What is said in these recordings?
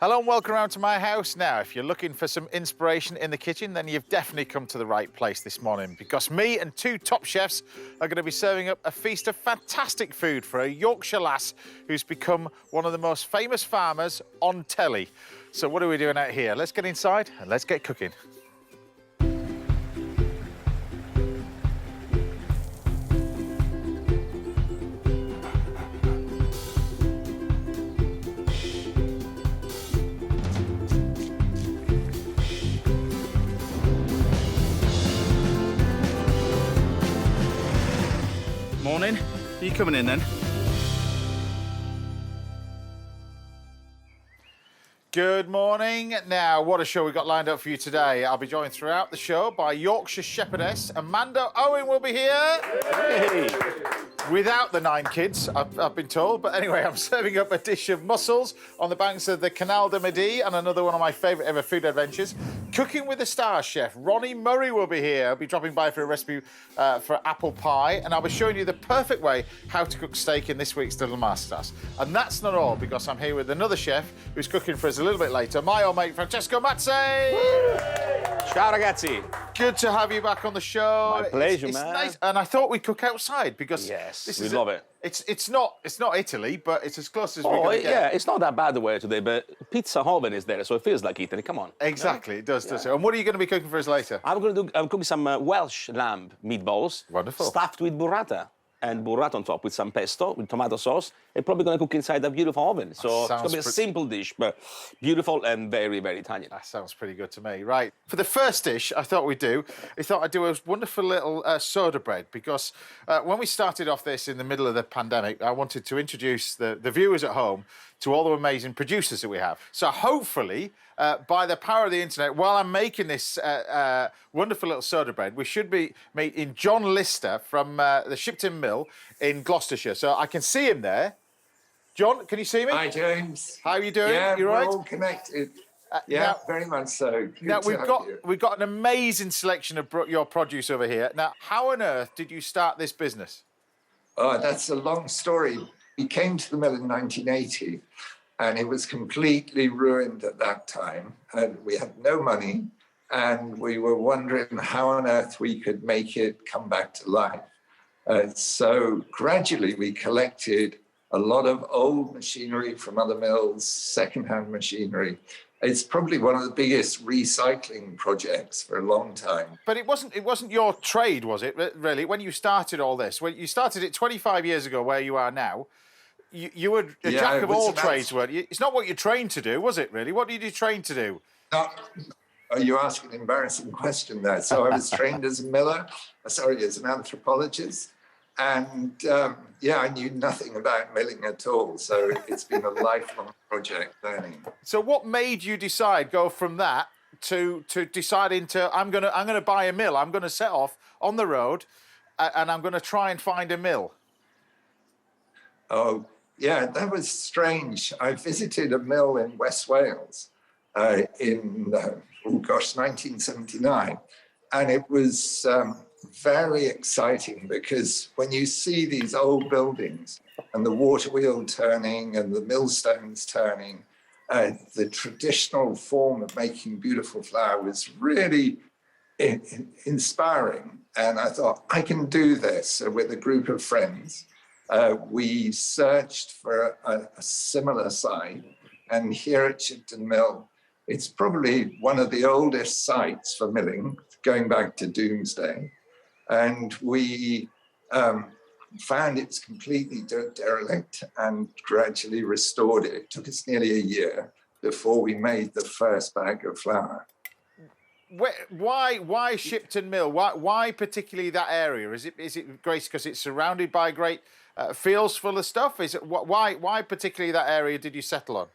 Hello and welcome around to my house. Now, if you're looking for some inspiration in the kitchen, then you've definitely come to the right place this morning, because me and two top chefs are going to be serving up a feast of fantastic food for a Yorkshire lass who's become one of the most famous farmers on telly. So what are we doing out here? Let's get inside and let's get cooking. Morning. Are you coming in then? Good morning. Now, what a show we've got lined up for you today. I'll be joined throughout the show by Yorkshire shepherdess Amanda Owen will be here. Hey. Without the 9 kids, I've been told. But anyway, I'm serving up a dish of mussels on the banks of the Canal de Midi, and another one of my favourite ever food adventures. Cooking with the star chef, Ronnie Murray will be here. I'll be dropping by for a recipe for apple pie, and I'll be showing you the perfect way how to cook steak in this week's Little Masterclass. And that's not all, because I'm here with another chef who's cooking for us a little bit later, my old mate Francesco Mazzei. Ciao ragazzi. Good to have you back on the show. My pleasure, it's man. Nice. And I thought we'd cook outside because we love it. It's not Italy, but it's as close as we're going to get. Yeah, it's not that bad the weather today, but pizza oven is there, so it feels like Italy. Come on. Exactly, it does. And what are you going to be cooking for us later? I'm cooking some Welsh lamb meatballs. Wonderful. Stuffed with burrata. And burrata on top with some pesto, with tomato sauce. And probably going to cook inside a beautiful oven. So it's going to be a simple dish, but beautiful and very, very Italian. That sounds pretty good to me. Right. For the first dish, I thought I'd do a wonderful little soda bread, because when we started off this in the middle of the pandemic, I wanted to introduce the viewers at home to all the amazing producers that we have. So hopefully, by the power of the internet, while I'm making this wonderful little soda bread, we should be meeting John Lister from the Shipton Mill in Gloucestershire. So I can see him there. John, can you see me? Hi, James. How are you doing? Yeah, you we're right? all connected. Now, very much so. Good now to we've got an amazing selection of your produce over here. Now, how on earth did you start this business? Oh, that's a long story. We came to the mill in 1980, and it was completely ruined at that time. And we had no money, and we were wondering how on earth we could make it come back to life. So gradually we collected a lot of old machinery from other mills, secondhand machinery. It's probably one of the biggest recycling projects for a long time. But it wasn't your trade, was it, really, when you started all this? When you started it 25 years ago, where you are now, you were a jack of all trades, weren't you? It's not what you trained to do, was it, really? What did you train to do? You ask an embarrassing question there. So I was trained as a miller, as an anthropologist. And I knew nothing about milling at all. So it's been a lifelong project learning. So what made you go from that to decide into, I'm gonna buy a mill. I'm gonna set off on the road and I'm gonna try and find a mill? Oh, yeah, that was strange. I visited a mill in West Wales in 1979. And it was very exciting, because when you see these old buildings and the water wheel turning and the millstones turning, the traditional form of making beautiful flour was really inspiring. And I thought, I can do this. So with a group of friends, we searched for a similar site. And here at Shipton Mill, it's probably one of the oldest sites for milling, going back to Doomsday. And we found it's completely derelict and gradually restored it. It took us nearly a year before we made the first bag of flour. Why Shipton Mill? Why particularly that area? Is it great because it's surrounded by great fields full of stuff? Why particularly that area did you settle on?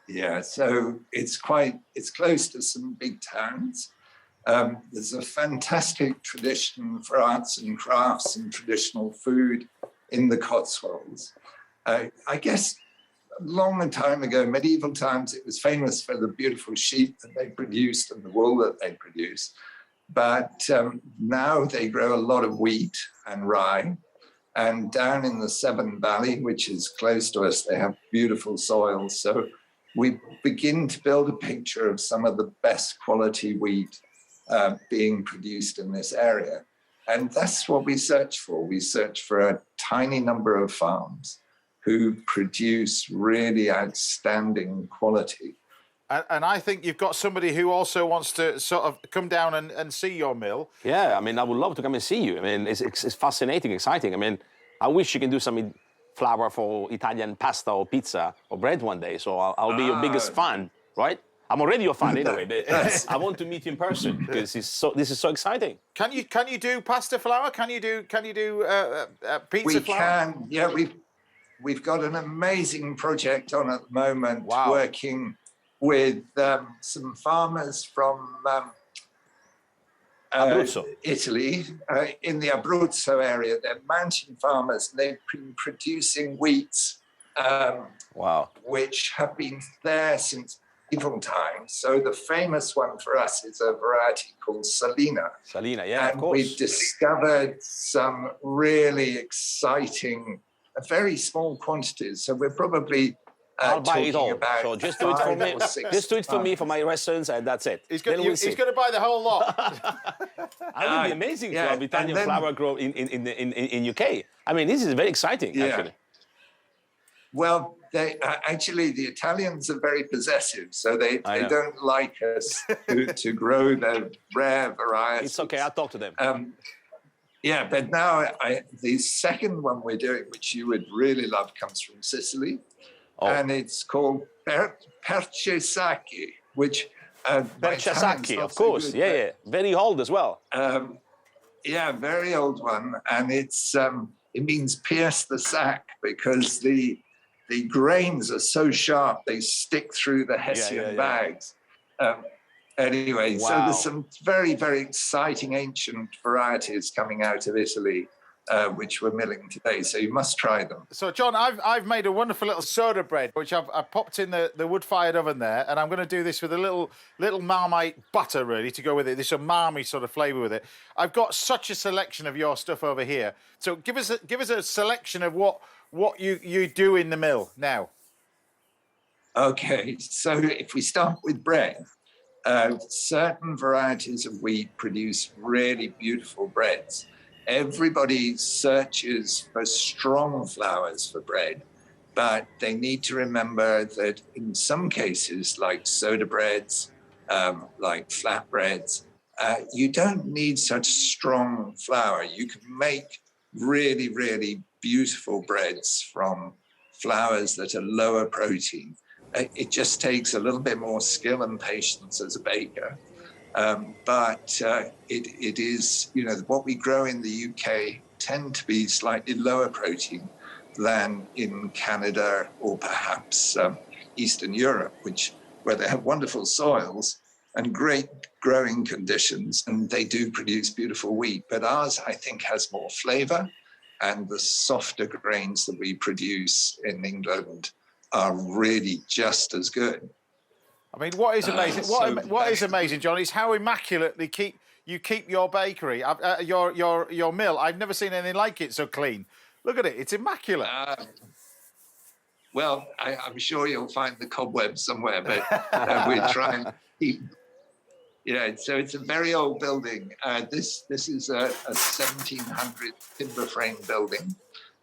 Yeah, so it's close to some big towns. There's a fantastic tradition for arts and crafts and traditional food in the Cotswolds. I guess a long time ago, medieval times, it was famous for the beautiful sheep that they produced and the wool that they produced. But now they grow a lot of wheat and rye. And down in the Severn Valley, which is close to us, they have beautiful soils. So we begin to build a picture of some of the best quality wheat being produced in this area. And that's what we search for. We search for a tiny number of farms who produce really outstanding quality. And I think you've got somebody who also wants to sort of come down and see your mill. Yeah, I mean, I would love to come and see you. I mean, it's fascinating, exciting. I mean, I wish you can do some flour for Italian pasta or pizza or bread one day. So I'll be your biggest fan, right? I'm already your fan anyway, but I want to meet you in person because this is so exciting. Can you do pasta flour? Can you do pizza we flour? We can, yeah. We've got an amazing project on at the moment, working with some farmers from Italy, in the Abruzzo area. They're mountain farmers. They've been producing wheats, which have been there since medieval times. So the famous one for us is a variety called Salina. Salina, yeah, and of course. We've discovered some really exciting, very small quantities. So we're probably I'll buy it all. So just do it for me. Just do it for me for my lessons, and that's it. He's going to buy the whole lot. That would be amazing to have Italian flour grow in UK. I mean, this is very exciting, actually. Well, actually, the Italians are very possessive, so they don't like us to grow the rare varieties. It's okay, I'll talk to them. But now the second one we're doing, which you would really love, comes from Sicily. And it's called Percesaki, which... Percesaki, of course, yeah. Very old as well. Very old one. And it means pierce the sack because the grains are so sharp, they stick through the Hessian bags. Anyway, so there's some very, very exciting ancient varieties coming out of Italy, which we're milling today, so you must try them. So, John, I've made a wonderful little soda bread, which I've popped in the wood-fired oven there, and I'm going to do this with a little Marmite butter, really, to go with it. There's a umami sort of flavour with it. I've got such a selection of your stuff over here. So give us a selection of what you do in the mill now. Okay, so if we start with bread, certain varieties of wheat produce really beautiful breads. Everybody searches for strong flours for bread, but they need to remember that in some cases, like soda breads, like flatbreads, you don't need such strong flour. You can make really, really beautiful breads from flours that are lower protein. It just takes a little bit more skill and patience as a baker. But it is, what we grow in the UK tend to be slightly lower protein than in Canada or perhaps Eastern Europe, where they have wonderful soils and great growing conditions, and they do produce beautiful wheat. But ours, I think, has more flavour, and the softer grains that we produce in England are really just as good. I mean, what is amazing? What is amazing, John, is how immaculately you keep your bakery, your mill. I've never seen anything like it so clean. Look at it; it's immaculate. Well, I'm sure you'll find the cobwebs somewhere, but we're trying to keep. So it's a very old building. This is a 1700 timber frame building,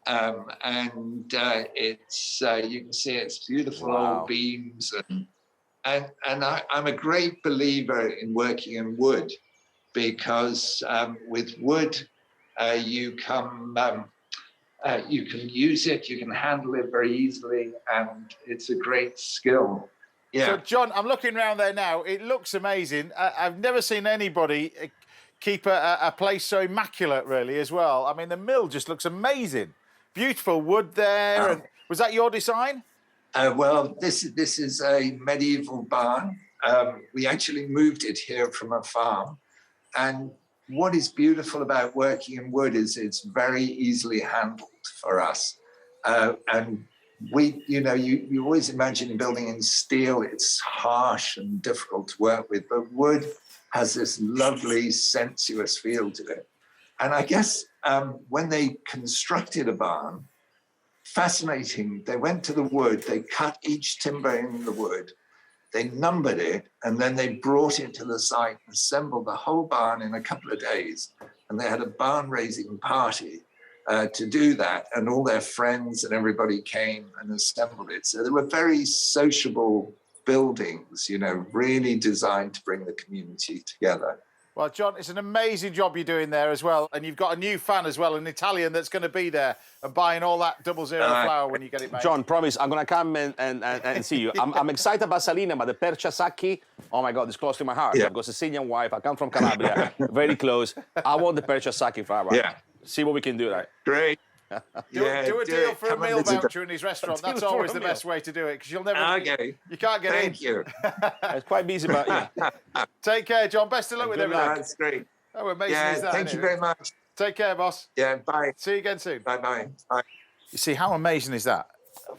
and it's you can see it's beautiful old beams and I'm a great believer in working in wood because with wood you can use it, you can handle it very easily, and it's a great skill. Yeah. So, John, I'm looking around there now. It looks amazing. I've never seen anybody keep a place so immaculate, really, as well. I mean, the mill just looks amazing. Beautiful wood there. And was that your design? Well, this is a medieval barn. We actually moved it here from a farm. And what is beautiful about working in wood is it's very easily handled for us. And we, you always imagine building in steel, it's harsh and difficult to work with, but wood has this lovely, sensuous feel to it. And I guess when they constructed a barn, fascinating. They went to the wood, they cut each timber in the wood, they numbered it, and then they brought it to the site, assembled the whole barn in a couple of days. And they had a barn raising party to do that. And all their friends and everybody came and assembled it. So they were very sociable buildings, you know, really designed to bring the community together. Well, John, it's an amazing job you're doing there as well. And you've got a new fan as well, an Italian that's going to be there and buying all that 00 flour when you get it made. John, promise, I'm going to come and see you. I'm excited about Salina, but the percha sacchi, oh my God, it's close to my heart. I've got a Sicilian wife. I come from Calabria, very close. I want the percha sacchi flour. Yeah. See what we can do, right? Great. Do a deal for a meal voucher in his restaurant. That's always the best way to do it, because you'll never... You can't get in. Thank you. It's quite busy, but yeah. Take care, John. Best of luck with everything. That's great. Oh, amazing is that, thank you very much. Take care, boss. Yeah, bye. See you again soon. Bye-bye. Bye. You see, how amazing is that?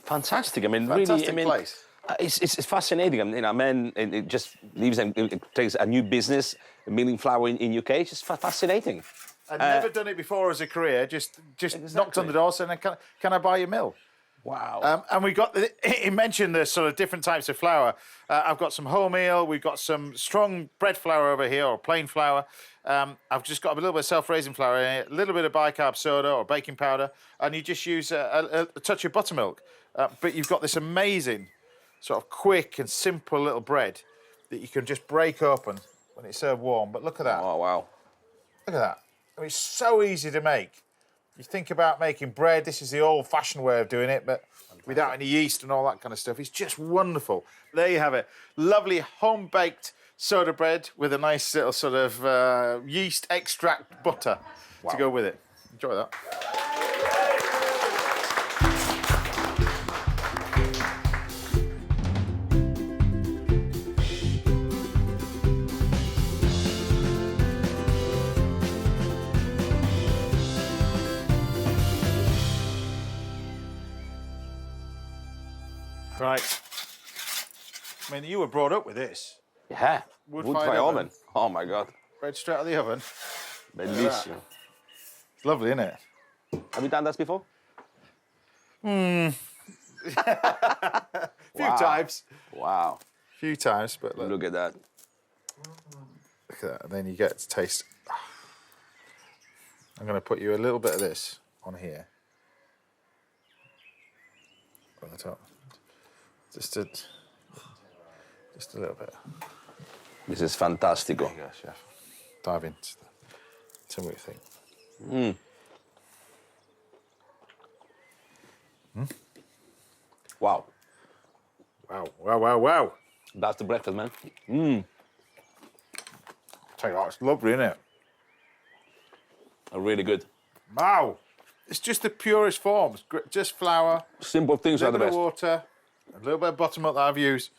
Fantastic. I mean, Fantastic really, place. It's fascinating. I mean, you know, man, it just leaves and it takes a new business, milling flour in UK. It's just fascinating. I'd never done it before as a career. Just knocked on the door, saying, "Can I buy your mill?" Wow. And we got. He mentioned the sort of different types of flour. I've got some wholemeal. We've got some strong bread flour over here, or plain flour. I've just got a little bit of self-raising flour in it, a little bit of bicarb soda or baking powder, and you just use a touch of buttermilk. But you've got this amazing, sort of quick and simple little bread that you can just break open when it's served warm. But look at that. Oh, wow. Look at that. I mean, it's so easy to make. You think about making bread, this is the old-fashioned way of doing it, but without any yeast and all that kind of stuff. It's just wonderful. There you have it. Lovely home-baked soda bread with a nice little sort of yeast extract butter to go with it. Enjoy that. Right. I mean, you were brought up with this. Yeah. Wood-fired oven. oven. Oh, my God. Bread straight out of the oven. Bellissimo. It's lovely, isn't it? Have you done that before? Few times. Wow. Few times, but Look at that. Look at that. And then you get to taste. I'm going to put you a little bit of this on here. On the top. Just a little bit. This is fantastico. There you go, chef. Dive in. Tell me what you think. Wow. Wow, wow, wow, wow. That's the breakfast, man. Tell you what, it's lovely, isn't it? Really good. Wow. It's just the purest forms. Just flour. Simple things are the A little best. bit of water. A little bit of buttermilk that I've used.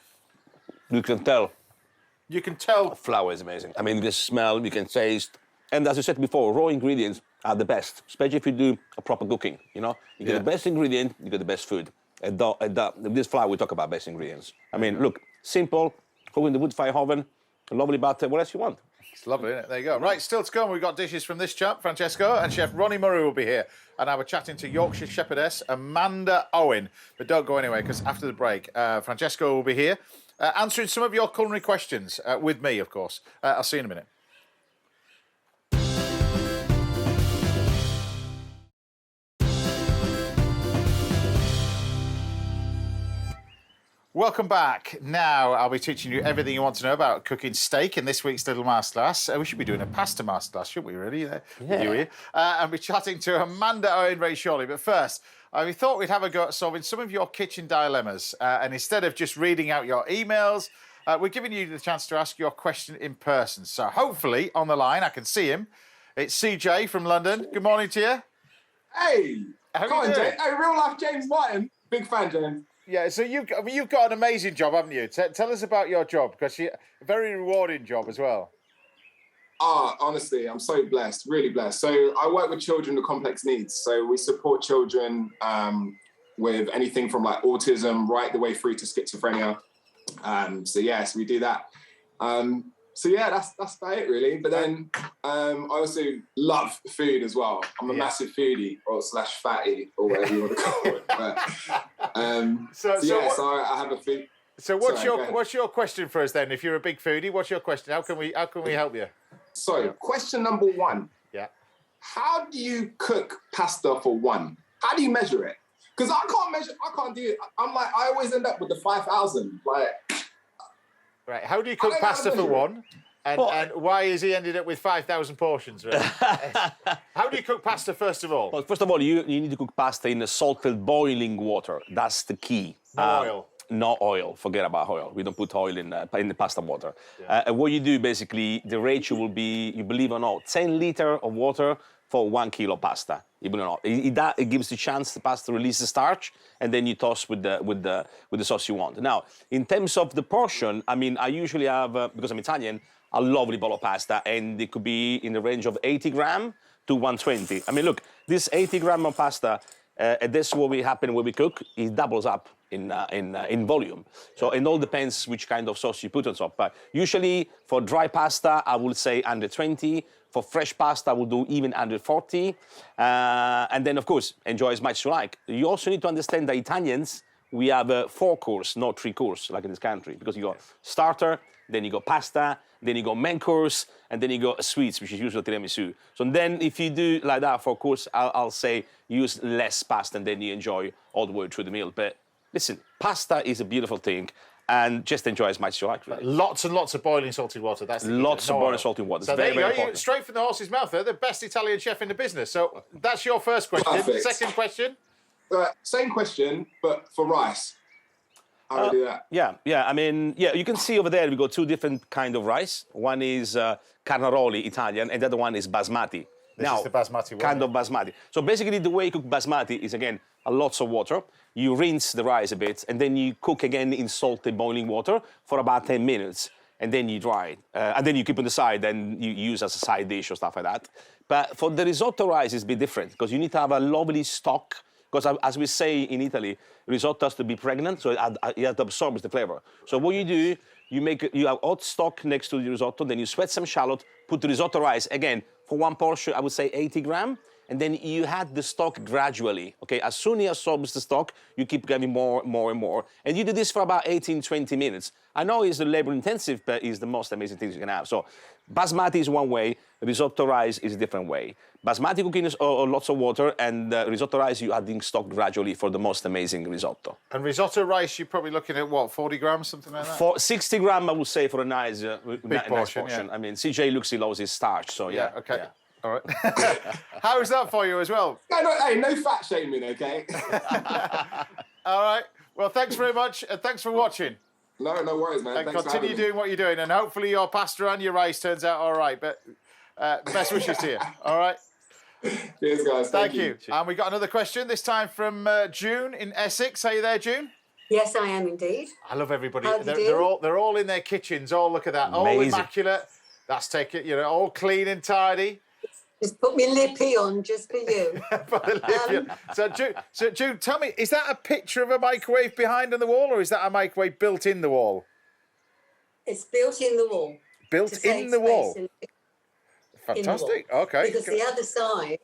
You can tell. You can tell. Flour is amazing. I mean, you can smell, you can taste. And as I said before, raw ingredients are the best, especially if you do a proper cooking, you know? You get the best ingredient, you get the best food. And this flour, we talk about best ingredients. I mean, look, simple, cook in the wood fire oven, a lovely butter, what else you want? It's lovely, isn't it? There you go. Right, still to come, we've got dishes from this chap, Francesco, and Chef Ronnie Murray will be here. And I were chatting to Yorkshire Shepherdess Amanda Owen. But don't go anywhere, because after the break, Francesco will be here, answering some of your culinary questions with me, of course. I'll see you in a minute. Welcome back. Now I'll be teaching you everything you want to know about cooking steak in this week's little masterclass. We should be doing a pasta masterclass, shouldn't we, really? Yeah. You here. And be chatting to Amanda Owen very shortly. But first, we thought we'd have a go at solving some of your kitchen dilemmas. And instead of just reading out your emails, we're giving you the chance to ask your question in person. So hopefully, on the line, I can see him. It's CJ from London. Good morning to you. Hey, How come you on, doing? James. Hey, real life James Martin. Big fan, James. Yeah, so you've got an amazing job, haven't you? Tell us about your job, because a very rewarding job as well. Honestly, I'm so blessed, really blessed. So I work with children with complex needs. So we support children with anything from like autism right the way through to schizophrenia. So yes, we do that. So yeah, that's about it really. But then I also love food as well. I'm a massive foodie or slash fatty or whatever you want to call it. But, so I have a food. So what's your question for us then? If you're a big foodie, what's your question? How can we help you? So question number one. Yeah. How do you cook pasta for one? How do you measure it? Because I can't do it. I'm like, I always end up with the 5,000. Like, right. How do you cook pasta for one? And why has he ended up with 5,000 portions? Right? How do you cook pasta, first of all? Well, first of all, you need to cook pasta in salted boiling water. That's the key. No oil. No oil. Forget about oil. We don't put oil in the pasta water. Yeah. What you do, basically, the ratio will be, you believe or not, 10 liters of water for 1 kilo pasta. You believe or not. It gives the chance the pasta to release the starch, and then you toss with the sauce you want. Now, in terms of the portion, I mean, I usually have, because I'm Italian, a lovely bowl of pasta, and it could be in the range of 80 grams to 120. I mean, look, this 80 grams of pasta, this is what will happen when we cook. It doubles up in volume. So it all depends which kind of sauce you put on top. But usually for dry pasta, I would say under 20. For fresh pasta, I will do even under 40. And then, of course, enjoy as much as you like. You also need to understand that Italians, we have a 4-course, not 3-course, like in this country, because you got starter, then you got pasta, then you got main course, and then you got sweets, which is usually tiramisu. So then if you do like that for course, I'll say use less pasta, and then you enjoy all the way through the meal. But listen, pasta is a beautiful thing, and just enjoy as much as you like. Really. Lots and lots of boiling salted water. That's the lots of boiling salted water. So it's very, very important. Straight from the horse's mouth. They're the best Italian chef in the business. So that's your first question. Perfect. Second question. Same question, but for rice. How do we do that? Yeah. I mean, you can see over there we got 2 different kind of rice. One is Carnaroli, Italian, and the other one is Basmati. This is the Basmati one. Kind of Basmati. So basically the way you cook Basmati is, again, lots of water. You rinse the rice a bit, and then you cook again in salted boiling water for about 10 minutes. And then you dry it. And then you keep on the side, and you use as a side dish or stuff like that. But for the risotto rice, it's a bit different, because you need to have a lovely stock. Because as we say in Italy, risotto has to be pregnant, so it has to absorb the flavor. So what you do, you have hot stock next to the risotto, then you sweat some shallot, put the risotto rice, again, for one portion, I would say 80 grams, and then you add the stock gradually, okay? As soon as it absorbs the stock, you keep getting more and more. And you do this for about 18, 20 minutes. I know it's labor intensive, but it's the most amazing things you can have. So Basmati is one way, risotto rice is a different way. Basmati cooking is lots of water, and risotto rice, you're adding stock gradually for the most amazing risotto. And risotto rice, you're probably looking at, what, 40 grams, something like that? For 60 grams, I would say, for a nice portion. Yeah. I mean, CJ looks, he loves his starch, so yeah. Okay. Yeah. All right. How is that for you as well? No fat shaming, okay? All right. Well, thanks very much, and thanks for watching. No worries, man. And Thanks continue doing what you're doing, and hopefully your pasta and your rice turns out all right. But best wishes to you. All right. Cheers, guys. Thank you. And we got another question, this time from June in Essex. Are you there, June? Yes, I am indeed. I love everybody. How do you They're all in their kitchens. Oh, look at that. All Amazing. immaculate. That's taken, all clean and tidy. Just put me lippy on just for you. So June, tell me, is that a picture of a microwave behind on the wall, or is that a microwave built in the wall? It's built in the wall. Built in the wall. Fantastic. Okay. Because the other side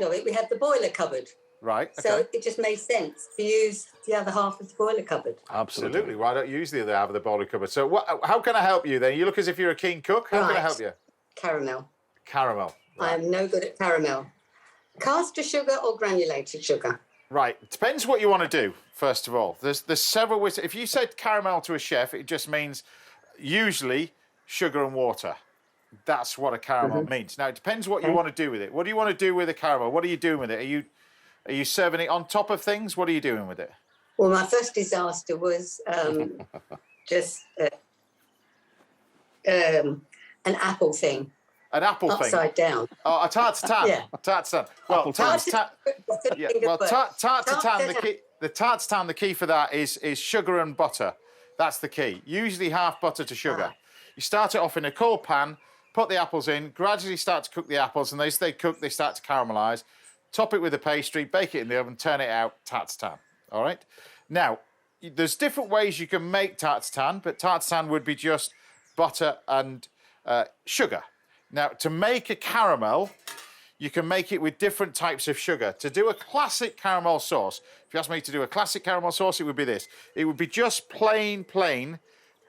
of it, we have the boiler cupboard. Right. Okay. So it just made sense to use the other half of the boiler cupboard. Absolutely. Why don't you use the other half of the boiler cupboard? So how can I help you then? You look as if you're a keen cook. How can I help you? Caramel. Caramel. Right. I am no good at caramel. Caster sugar or granulated sugar? Right. Depends what you want to do, first of all. There's several ways. If you said caramel to a chef, it just means usually sugar and water. That's what a caramel means. Now, it depends what you want to do with it. What do you want to do with a caramel? What are you doing with it? Are you serving it on top of things? What are you doing with it? Well, my first disaster was just an apple thing. An apple thing? Upside down. Oh, a tartatan. Yeah. Tartatan. Well, tartatan. The key for that is sugar and butter. That's the key. Usually half butter to sugar. You start it off in a cold pan, put the apples in, gradually start to cook the apples, and as they cook, they start to caramelise. Top it with a pastry, bake it in the oven, turn it out, tartatan. All right? Now, there's different ways you can make tartatan, but tartatan would be just butter and sugar. Now, to make a caramel, you can make it with different types of sugar. To do a classic caramel sauce, if you ask me to do a classic caramel sauce, it would be this. It would be just plain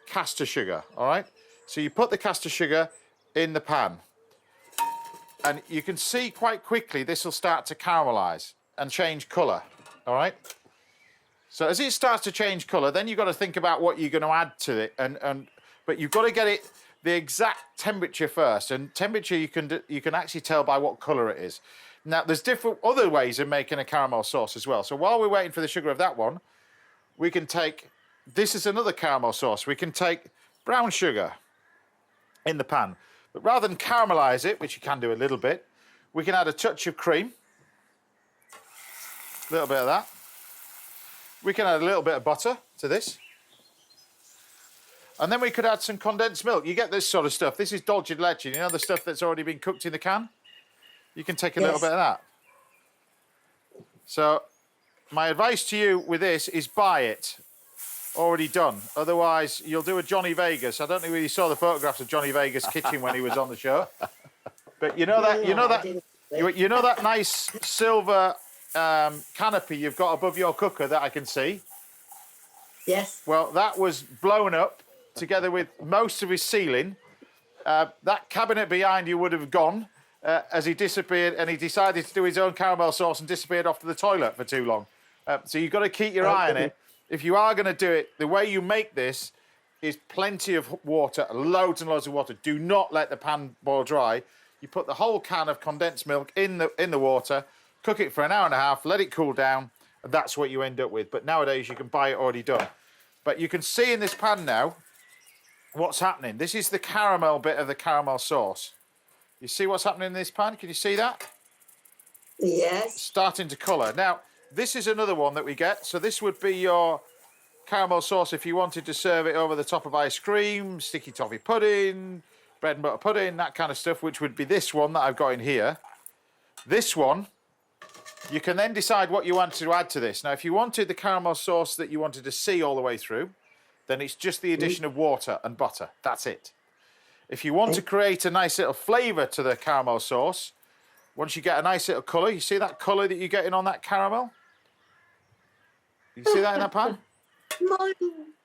caster sugar, all right? So you put the caster sugar in the pan, and you can see quite quickly this will start to caramelize and change colour, all right? So as it starts to change colour, then you've got to think about what you're going to add to it, but you've got to get it the exact temperature first, and temperature you can actually tell by what colour it is. Now, there's different other ways of making a caramel sauce as well. So while we're waiting for the sugar of that one, we can take, this is another caramel sauce. We can take brown sugar in the pan, but rather than caramelise it, which you can do a little bit, we can add a touch of cream, a little bit of that. We can add a little bit of butter to this. And then we could add some condensed milk. You get this sort of stuff. This is dulce de leche, you know, the stuff that's already been cooked in the can? You can take a little bit of that. So my advice to you with this is buy it already done. Otherwise, you'll do a Johnny Vegas. I don't know whether you saw the photographs of Johnny Vegas' kitchen when he was on the show. But you know that nice silver canopy you've got above your cooker that I can see? Yes. Well, that was blown up together with most of his ceiling. That cabinet behind you would have gone as he disappeared, and he decided to do his own caramel sauce and disappeared off to the toilet for too long. So you've got to keep your eye on it. If you are going to do it, the way you make this is plenty of water, loads and loads of water. Do not let the pan boil dry. You put the whole can of condensed milk in the water, cook it for an hour and a half, let it cool down, and that's what you end up with. But nowadays you can buy it already done. But you can see in this pan now what's happening. This is the caramel bit of the caramel sauce. You see what's happening in this pan? Can you see that? Yes. Starting to colour. Now, this is another one that we get. So this would be your caramel sauce if you wanted to serve it over the top of ice cream, sticky toffee pudding, bread and butter pudding, that kind of stuff, which would be this one that I've got in here. This one, you can then decide what you want to add to this. Now, if you wanted the caramel sauce that you wanted to see all the way through, then it's just the addition of water and butter. That's it. If you want to create a nice little flavour to the caramel sauce, once you get a nice little colour, you see that colour that you're getting on that caramel? You see that in that pan?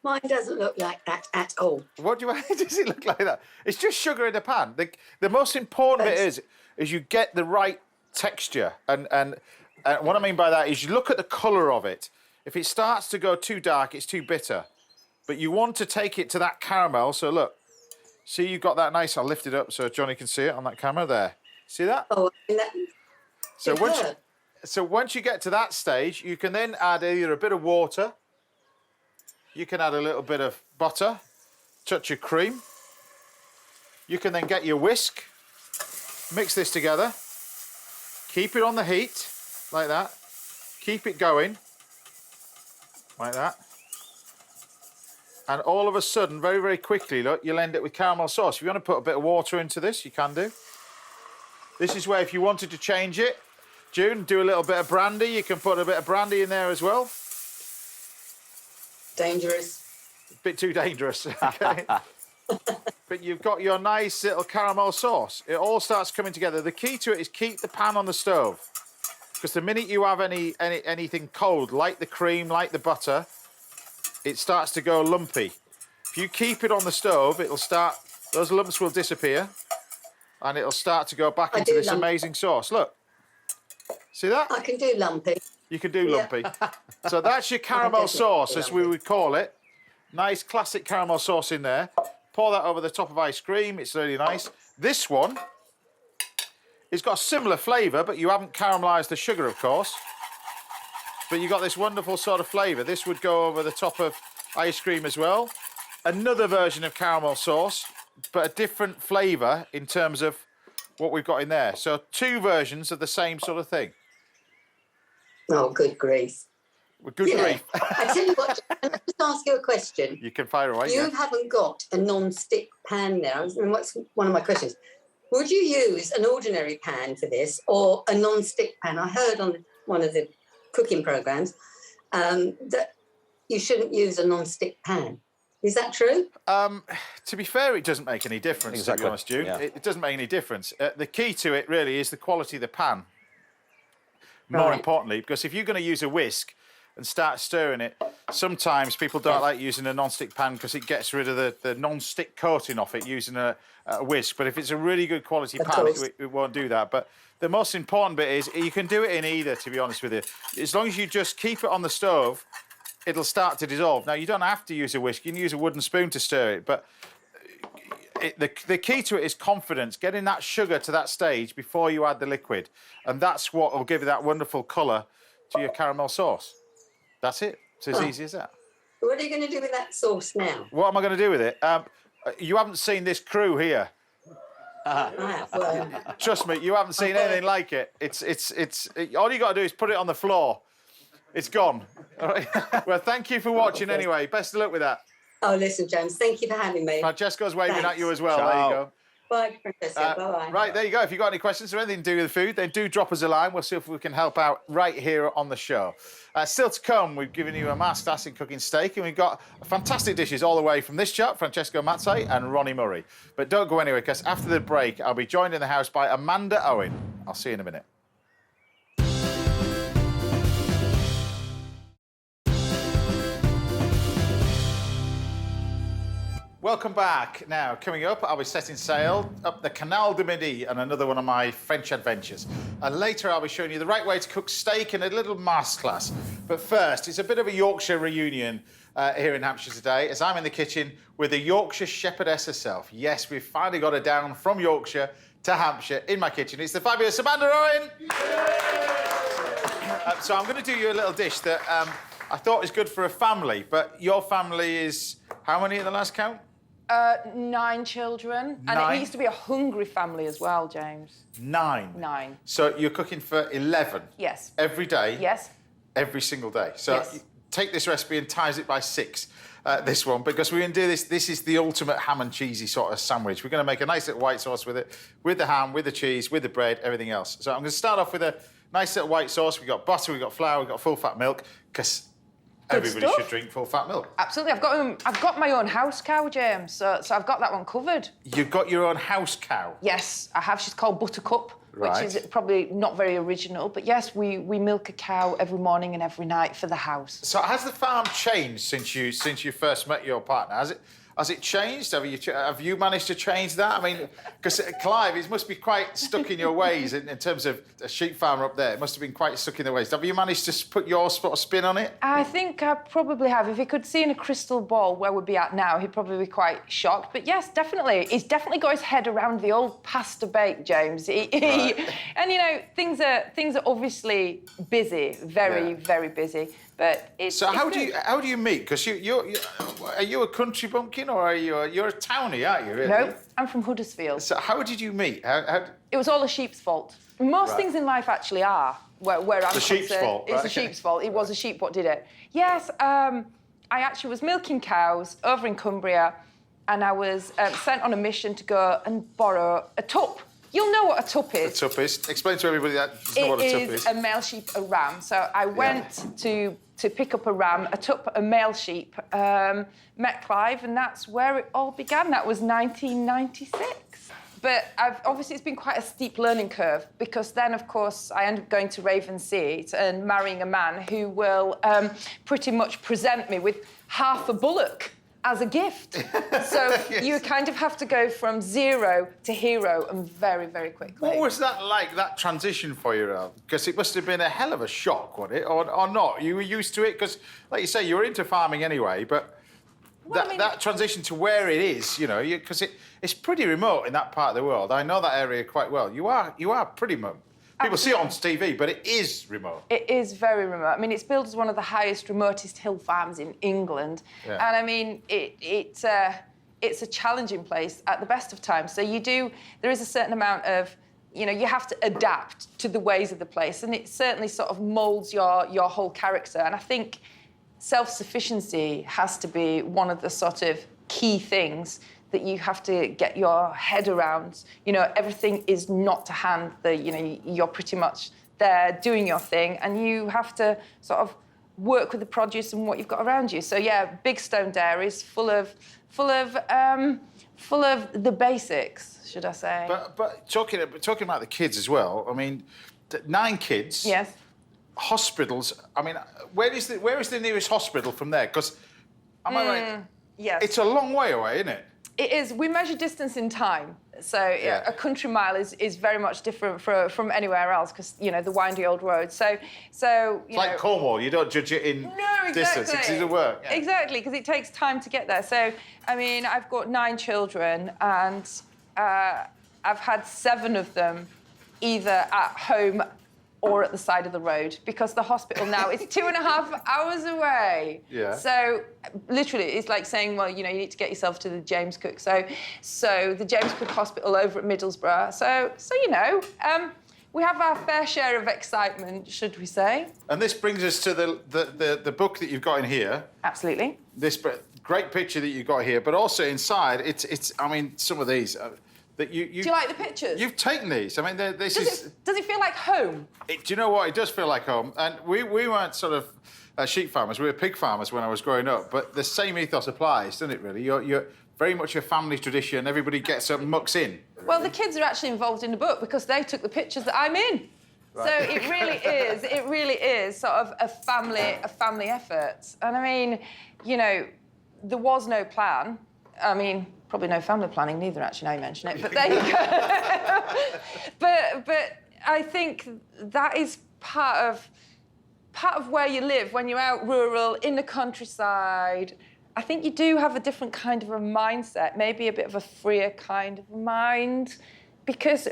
Mine doesn't look like that at all. What does it look like that? It's just sugar in a pan. The most important bit is you get the right texture. And what I mean by that is you look at the colour of it. If it starts to go too dark, it's too bitter. But you want to take it to that caramel. So look, see you've got that nice, I'll lift it up so Johnny can see it on that camera there. See that? Oh, so once you get to that stage, you can then add either a bit of water, you can add a little bit of butter, touch of cream. You can then get your whisk, mix this together, keep it on the heat, like that. Keep it going, like that. And all of a sudden, very, very quickly, look, you'll end up with caramel sauce. If you want to put a bit of water into this, you can do. This is where if you wanted to change it, June, do a little bit of brandy. You can put a bit of brandy in there as well. Dangerous. A bit too dangerous, okay? But you've got your nice little caramel sauce. It all starts coming together. The key to it is keep the pan on the stove. Because the minute you have anything cold, like the cream, like the butter, it starts to go lumpy. If you keep it on the stove, it'll start, those lumps will disappear, and it'll start to go back into this amazing sauce. Look, see that? I can do lumpy. You can do lumpy. So that's your caramel sauce, as we would call it. Nice classic caramel sauce in there. Pour that over the top of ice cream. It's really nice. This one, it's got a similar flavour, but you haven't caramelised the sugar, of course. But you've got this wonderful sort of flavour. This would go over the top of ice cream as well. Another version of caramel sauce, but a different flavour in terms of what we've got in there. So two versions of the same sort of thing. Oh, good grief. Well, good grief. I tell you what, can I just ask you a question? You can fire away. You haven't got a non-stick pan now. And what's one of my questions? Would you use an ordinary pan for this or a non-stick pan? I heard on one of the cooking programs that you shouldn't use a non-stick pan. Is that true? To be fair, it doesn't make any difference, to be honest, June. Yeah. It doesn't make any difference. The key to it, really, is the quality of the pan. More importantly, because if you're going to use a whisk and start stirring it, sometimes people don't like using a non-stick pan because it gets rid of the non-stick coating off it using a whisk. But if it's a really good quality pan, it won't do that. But the most important bit is you can do it in either, to be honest with you. As long as you just keep it on the stove, it'll start to dissolve. Now, you don't have to use a whisk. You can use a wooden spoon to stir it. But the key to it is confidence, getting that sugar to that stage before you add the liquid. And that's what will give you that wonderful colour to your caramel sauce. That's it. It's as easy as that. What are you going to do with that sauce now? What am I going to do with it? You haven't seen this crew here. Trust me, you haven't seen anything like it. It's all you got to do is put it on the floor. It's gone. All right. Well, thank you for watching anyway. Best of luck with that. Oh, listen, James, thank you for having me. Francesco's waving at you as well. Ciao. There you go. Bye, Francesco. Bye-bye. Right, there you go. If you've got any questions or anything to do with the food, then do drop us a line. We'll see if we can help out right here on the show. Still to come, we've given you a masterclass in cooking steak, and we've got fantastic dishes all the way from this chap, Francesco Mazzei and Ronnie Murray. But don't go anywhere, because after the break, I'll be joined in the house by Amanda Owen. I'll see you in a minute. Welcome back. Now, coming up, I'll be setting sail up the Canal du Midi and another one of my French adventures. And later, I'll be showing you the right way to cook steak and a little masterclass. But first, it's a bit of a Yorkshire reunion here in Hampshire today, as I'm in the kitchen with the Yorkshire shepherdess herself. Yes, we've finally got her down from Yorkshire to Hampshire in my kitchen. It's the fabulous Amanda Owen. So I'm going to do you a little dish that I thought was good for a family, but your family is how many at the last count? 9 children. 9? And it needs to be a hungry family as well, James. 9? 9. So you're cooking for 11? Yes. Every day? Yes. Every single day? So yes. Take this recipe and times it by 6, this one, because we're going to do this. This is the ultimate ham and cheesy sort of sandwich. We're going to make a nice little white sauce with it, with the ham, with the cheese, with the bread, everything else. So I'm going to start off with a nice little white sauce. We've got butter, we've got flour, we've got full-fat milk, because everybody should drink full-fat milk. Absolutely. I've got my own house cow, James, so I've got that one covered. You've got your own house cow? Yes, I have. She's called Buttercup, right. Which is probably not very original, but yes, we milk a cow every morning and every night for the house. So has the farm changed since you first met your partner? Has it changed? Have you managed to change that? I mean, because Clive, it must be quite stuck in your ways in terms of a sheep farmer up there. It must have been quite stuck in the ways. Have you managed to put your sort of spin on it? I think I probably have. If he could see in a crystal ball where we'd be at now, he'd probably be quite shocked. But yes, definitely. He's definitely got his head around the old pasta bake, James. And, you know, things are obviously busy, very busy. But it's so how good. do you meet? Because are you a country bumpkin or you're a townie, aren't you? Really? No, I'm from Huddersfield. So how did you meet? It was all a sheep's fault. Most things in life actually are. Where I'm the sheep's concerned. fault. It's the sheep's fault. It was a sheep what did it. Yes, I actually was milking cows over in Cumbria, and I was sent on a mission to go and borrow a tup. You'll know what a tup is. A tup is. Explain to everybody that doesn't know what a tup is. It is a male sheep, a ram. So I went to pick up a ram, a tup, a male sheep, met Clive, and that's where it all began. That was 1996. But obviously it's been quite a steep learning curve, because then, of course, I ended up going to Ravensseat and marrying a man who will pretty much present me with half a bullock as a gift. So yes. You kind of have to go from 0 to hero and very, very quickly. What was that like, that transition for you, Al? Because it must have been a hell of a shock, wasn't it? Or not? You were used to it? Because, like you say, you were into farming anyway, but that transition to where it is, you know, because it's pretty remote in that part of the world. I know that area quite well. You are pretty remote. People see it on TV, but it is remote. It is very remote. I mean, it's billed as one of the highest, remotest hill farms in England. Yeah. And I mean, it's a challenging place at the best of times. So there is a certain amount of, you know, you have to adapt to the ways of the place, and it certainly sort of moulds your whole character. And I think self-sufficiency has to be one of the sort of key things that you have to get your head around. You know, everything is not to hand. You're pretty much there doing your thing, and you have to sort of work with the produce and what you've got around you. So yeah, big stone dairies full of the basics, should I say? But talking about the kids as well. I mean, 9 kids. Yes. Hospitals. I mean, where is the nearest hospital from there? Because am I right? Yes. It's a long way away, isn't it? It is. We measure distance in time. So a country mile is very much different from anywhere else because, you know, the windy old road. So it's like Cornwall. You don't judge it in distance. It's easy to work. Yeah. Exactly, because it takes time to get there. So, I mean, I've got 9 children and I've had 7 of them either at home or at the side of the road because the hospital now is 2.5 hours away. Yeah. So literally, it's like saying, well, you know, you need to get yourself to the James Cook. So the James Cook Hospital over at Middlesbrough. So you know, we have our fair share of excitement, should we say? And this brings us to the book that you've got in here. Absolutely. This great picture that you've got here, but also inside, it's. I mean, some of these. That you, Do you like the pictures? You've taken these. I mean, does it feel like home? Do you know what? It does feel like home. And we weren't sort of sheep farmers. We were pig farmers when I was growing up. But the same ethos applies, doesn't it? Really, you're very much a family tradition. Everybody gets up and mucks in. Well, the kids are actually involved in the book because they took the pictures that I'm in. Right. So it really is sort of a family effort. And I mean, you know, there was no plan. I mean, probably no family planning neither, actually, now you mention it, but there you go. but I think that is part of where you live when you're out rural, in the countryside. I think you do have a different kind of a mindset, maybe a bit of a freer kind of mind, because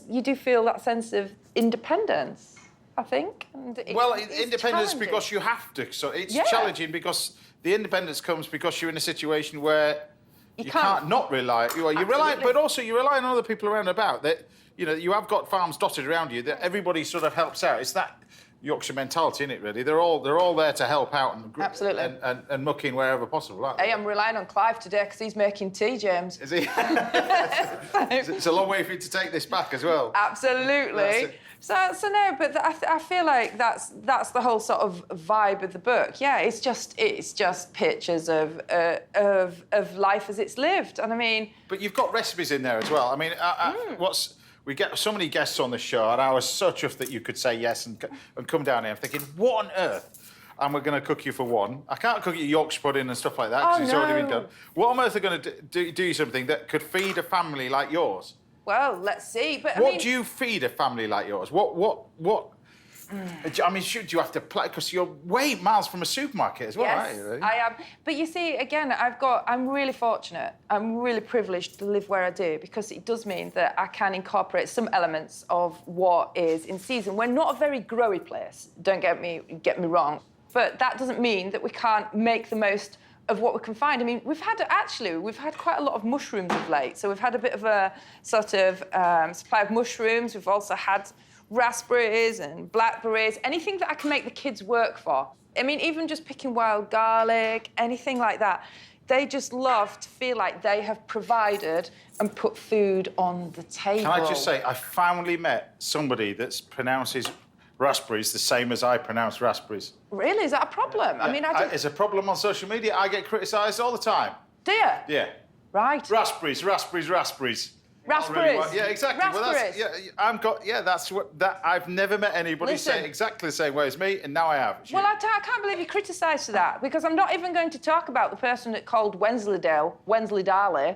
you do feel that sense of independence, I think. And independence because you have to. So it's challenging because the independence comes because you're in a situation where you can't not rely. You rely, but also you rely on other people around about. That you know you have got farms dotted around you. That everybody sort of helps out. It's that Yorkshire mentality, isn't it? Really, they're all there to help out and muck in wherever possible. Aren't they? Hey, I'm relying on Clive today because he's making tea, James. Is he? It's a long way for you to take this back as well. Absolutely. So no, but I feel like that's the whole sort of vibe of the book. Yeah, it's just pictures of life as it's lived, and I mean. But you've got recipes in there as well. I mean, we get so many guests on the show, and I was so chuffed that you could say yes and come down here. I'm thinking, what on earth? And we're going to cook you for one. I can't cook you Yorkshire pudding and stuff like that because it's already been done. What on earth are going to do something that could feed a family like yours? Well, let's see. But what do you feed a family like yours? What? I mean, do you have to play? Because you're way miles from a supermarket as well, aren't you? Really? I am. But you see, again, I'm really fortunate. I'm really privileged to live where I do because it does mean that I can incorporate some elements of what is in season. We're not a very growy place. Don't get me wrong. But that doesn't mean that we can't make the most of what we can find. I mean, we've had quite a lot of mushrooms of late. So we've had a bit of a sort of supply of mushrooms. We've also had raspberries and blackberries, anything that I can make the kids work for. I mean, even just picking wild garlic, anything like that. They just love to feel like they have provided and put food on the table. Can I just say, I finally met somebody that pronounces raspberries the same as I pronounce raspberries. Really? Is that a problem? Yeah. I mean, it's a problem on social media. I get criticised all the time. Do you? Yeah. Right. Raspberries. Raspberries. Really yeah, exactly. Raspberries. Well, I've never met anybody say exactly the same way as me, and now I have. Well, I can't believe you criticised that because I'm not even going to talk about the person that called Wensleydale Wensleydale.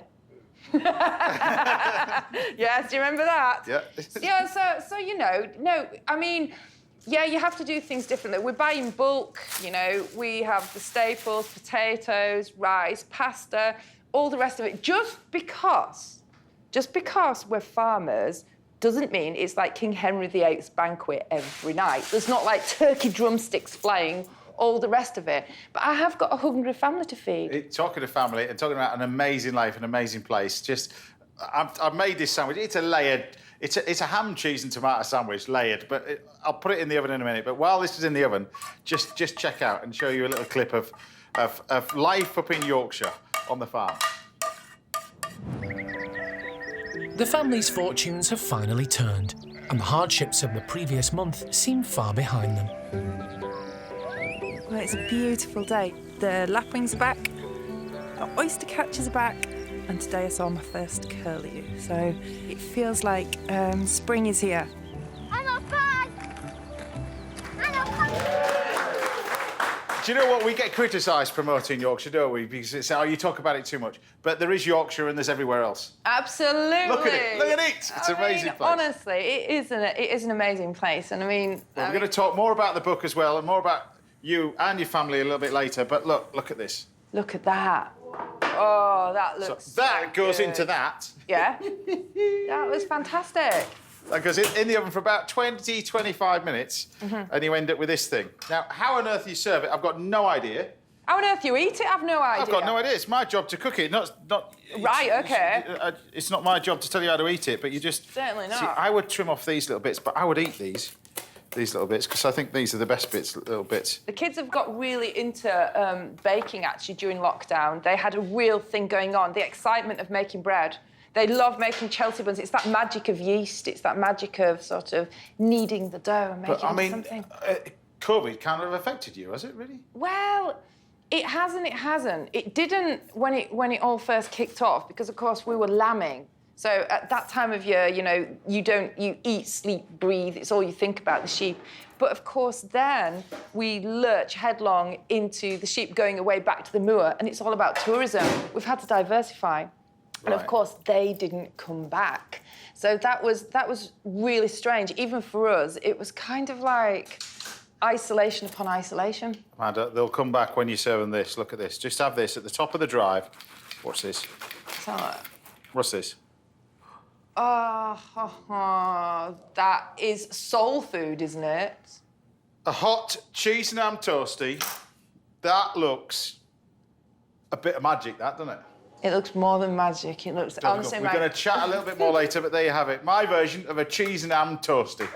Yes, do you remember that? Yeah. Yeah. So you know, no, I mean. Yeah, you have to do things differently. We buy in bulk, you know, we have the staples, potatoes, rice, pasta, all the rest of it. Just because we're farmers doesn't mean it's like King Henry VIII's banquet every night. There's not like turkey drumsticks flying, all the rest of it. But I have got a hungry family to feed. Talking to family and talking about an amazing life, an amazing place, I've made this sandwich. It's a layered... It's a ham, cheese and tomato sandwich, layered, but I'll put it in the oven in a minute. But while this is in the oven, just check out and show you a little clip of life up in Yorkshire on the farm. The family's fortunes have finally turned, and the hardships of the previous month seem far behind them. Well, it's a beautiful day. The lapwings are back, the oyster catchers are back, and today I saw my first curlew. So it feels like spring is here. Do you know what? We get criticised promoting Yorkshire, don't we? Because it's, oh, you talk about it too much. But there is Yorkshire and there's everywhere else. Absolutely. Look at it. Look at it. It's an amazing place. Honestly, it is an amazing place. And I mean... Well, we're going to talk more about the book as well and more about you and your family a little bit later. But look at this. Look at that. Oh, that looks so that goes good. into that. Yeah. That was fantastic. That goes in the oven for about 20, 25 minutes, and you end up with this thing. Now, how on earth you serve it, I've got no idea. How on earth you eat it? I've no idea. I've got no idea. It's my job to cook it, not. Right, OK. It's not my job to tell you how to eat it, but you just... Certainly not. See, I would trim off these little bits, but I would eat these little bits, because I think these are the best bits, little bits. The kids have got really into baking, actually, during lockdown. They had a real thing going on, the excitement of making bread. They love making Chelsea buns. It's that magic of yeast. It's that magic of sort of kneading the dough and making something. COVID kind of affected you, has it really? Well, it has and it hasn't. It didn't when it all first kicked off because, of course, we were lambing. So at that time of year, you know, you eat, sleep, breathe. It's all you think about, the sheep. But, of course, then we lurch headlong into the sheep going away back to the moor, and it's all about tourism. We've had to diversify. And of course, they didn't come back. So that was really strange. Even for us, it was kind of like isolation upon isolation. Amanda, they'll come back when you serve them this. Look at this. Just have this at the top of the drive. What's this? What's this? That is soul food, isn't it? A hot cheese and ham toastie. That looks a bit of magic, that, doesn't it? It looks more than magic. It looks... Honestly, we're going to chat a little bit more later, but there you have it. My version of a cheese and ham toastie.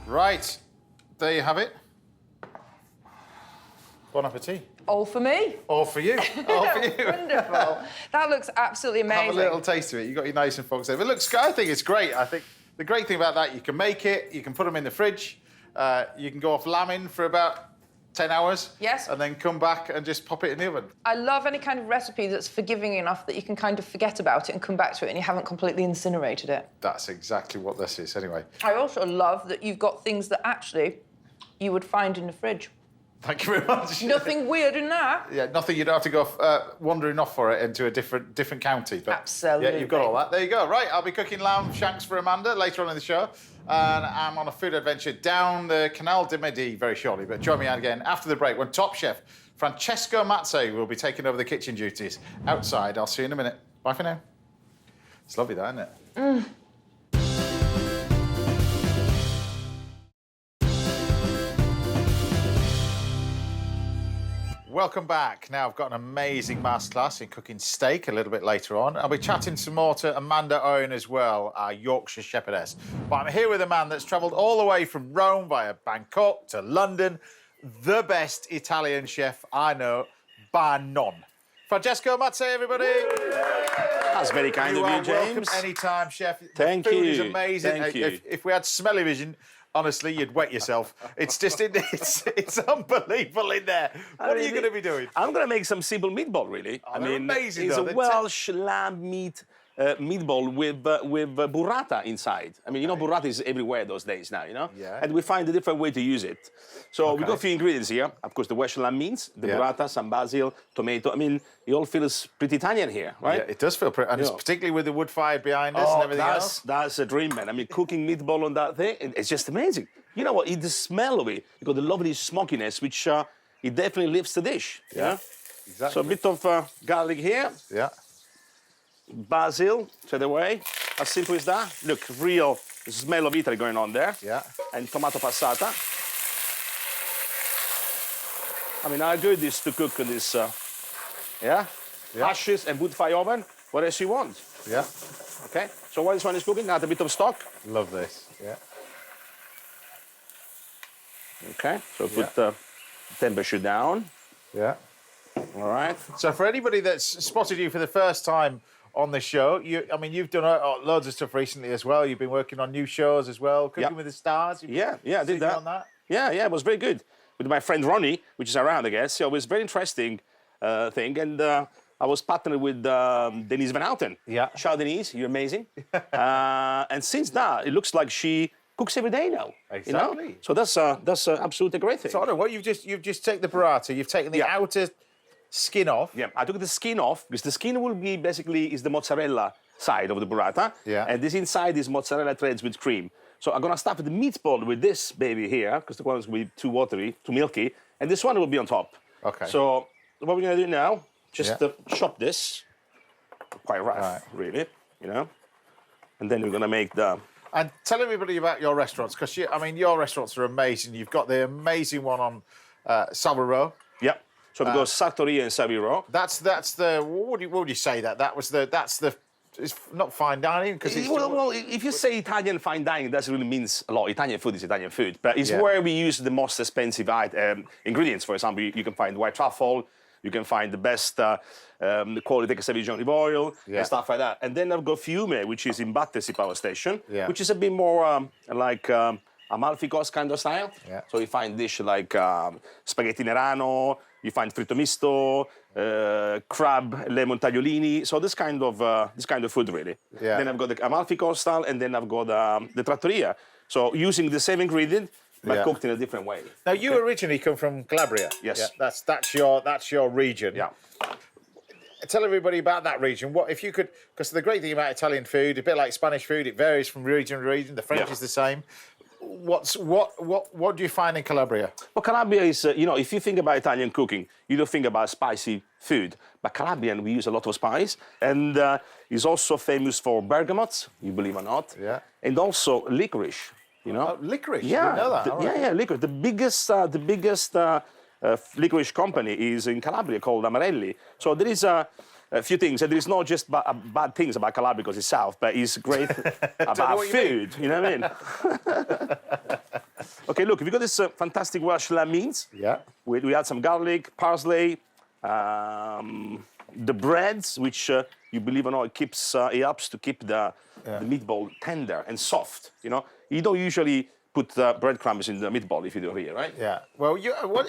Right, there you have it. Bon appetit. All for me. All for you. All for you. Wonderful. That looks absolutely amazing. Have a little taste of it. You've got your knives and forks there. But look, I think it's great. I think the great thing about that, you can make it, you can put them in the fridge, you can go off lambing for about 10 hours. Yes. And then come back and just pop it in the oven. I love any kind of recipe that's forgiving enough that you can kind of forget about it and come back to it and you haven't completely incinerated it. That's exactly what this is, anyway. I also love that you've got things that actually you would find in the fridge. Thank you very much. Nothing weird in that. Yeah, nothing you'd have to go wandering off for it into a different county. But absolutely. Yeah, you've got all that. There you go. Right, I'll be cooking lamb shanks for Amanda later on in the show. And I'm on a food adventure down the Canal di Medi very shortly. But join me again after the break when top chef Francesco Mazzei will be taking over the kitchen duties outside. I'll see you in a minute. Bye for now. It's lovely, that, isn't it? Mm. Welcome back. Now, I've got an amazing masterclass in cooking steak a little bit later on. I'll be chatting some more to Amanda Owen as well, our Yorkshire shepherdess. But I'm here with a man that's travelled all the way from Rome via Bangkok to London, the best Italian chef I know, bar none. Francesco Mazzei, everybody. That's very kind of you, James. Welcome anytime, chef. Thank the you. Food is amazing. Thank you. If we had smell-o-vision, honestly, you'd wet yourself. It's just, it's unbelievable in there. What are you going to be doing? I'm going to make some simple meatball, really. Oh, I mean, amazing, it's though. a Welsh lamb meat meatball with burrata inside. I mean, you know, burrata is everywhere those days now, you know? Yeah. And we find a different way to use it. So we've got a few ingredients here. Of course, the Welsh lamb meats, the burrata, some basil, tomato. I mean, it all feels pretty Italian here, right? Yeah, it does feel pretty, and it's particularly with the wood fire behind us and everything else. That's a dream, man. I mean, cooking meatball on that thing, it's just amazing. You know what? The smell of it, you got the lovely smokiness, which it definitely lifts the dish. Yeah, exactly. So a bit of garlic here. Yeah. Basil, straight away. As simple as that. Look, real smell of Italy going on there. Yeah. And tomato passata. I mean, how good is to cook in this, ashes and wood fire oven, what else you want. Yeah. Okay, so while this one is cooking, add a bit of stock. Love this, yeah. Okay, so put the temperature down. Yeah. All right. So for anybody that's spotted you for the first time on the show, you've done loads of stuff recently as well. You've been working on new shows as well, Cooking with the Stars. Yeah, I did that. On that. Yeah, it was very good. With my friend Ronnie, which is around, I guess. So it was a very interesting thing. And I was partnered with Denise Van Houten. Yeah. Ciao, Denise, you're amazing. And since that, it looks like she cooks every day now. Exactly. You know? So that's absolutely a great thing. So I don't know, what you've just taken the burrata, you've taken the outer skin off. Yeah, I took the skin off because the skin will be is the mozzarella side of the burrata. Yeah. And this inside is mozzarella threads with cream. So I'm gonna start with the meatball with this baby here because the one is going to be too watery, too milky, and this one will be on top. Okay. So what we're gonna do now, just chop this, quite rough, really, you know, and then we're gonna make the. And tell everybody about your restaurants because your restaurants are amazing. You've got the amazing one on Savile Row. Yep. So we go Sartoria and Savile Row. That's the. What would you say that's the. It's not fine dining because it's. Well, if you say Italian fine dining, that really means a lot. Italian food is Italian food, but it's where we use the most expensive ingredients. For example, you can find white truffle, you can find the best quality extravergine olive oil and stuff like that. And then I've got Fiume, which is in Battersea Power Station, which is a bit more like Amalfi Coast kind of style. Yeah. So you find dish like spaghetti nerano, you find fritto misto, crab, lemon tagliolini. So this kind of food really. Yeah. Then I've got the Amalfi Coast style, and then I've got the trattoria. So using the same ingredient, but cooked in a different way. Now you originally come from Calabria. Yes. Yeah, that's your region. Yeah. Tell everybody about that region. What if you could? Because the great thing about Italian food, a bit like Spanish food, it varies from region to region. The French is the same. What do you find in Calabria? Well, Calabria is, if you think about Italian cooking, you don't think about spicy food. But Calabrian, we use a lot of spice, and is also famous for bergamots, you believe or not. Yeah. And also licorice. You know. Licorice. Yeah. I didn't know that. Licorice. The biggest licorice company is in Calabria called Amarelli. So there is a few things, and there is not just bad things about Calabria because it's south, but it's great about food. You know what I mean? Okay, look, we got this fantastic Welsh lamb meat. Yeah. We add some garlic, parsley, the breads, which you believe or not, it helps to keep the meatball tender and soft. You know, you don't usually put breadcrumbs in the meatball if you do it here, right? Yeah. Well,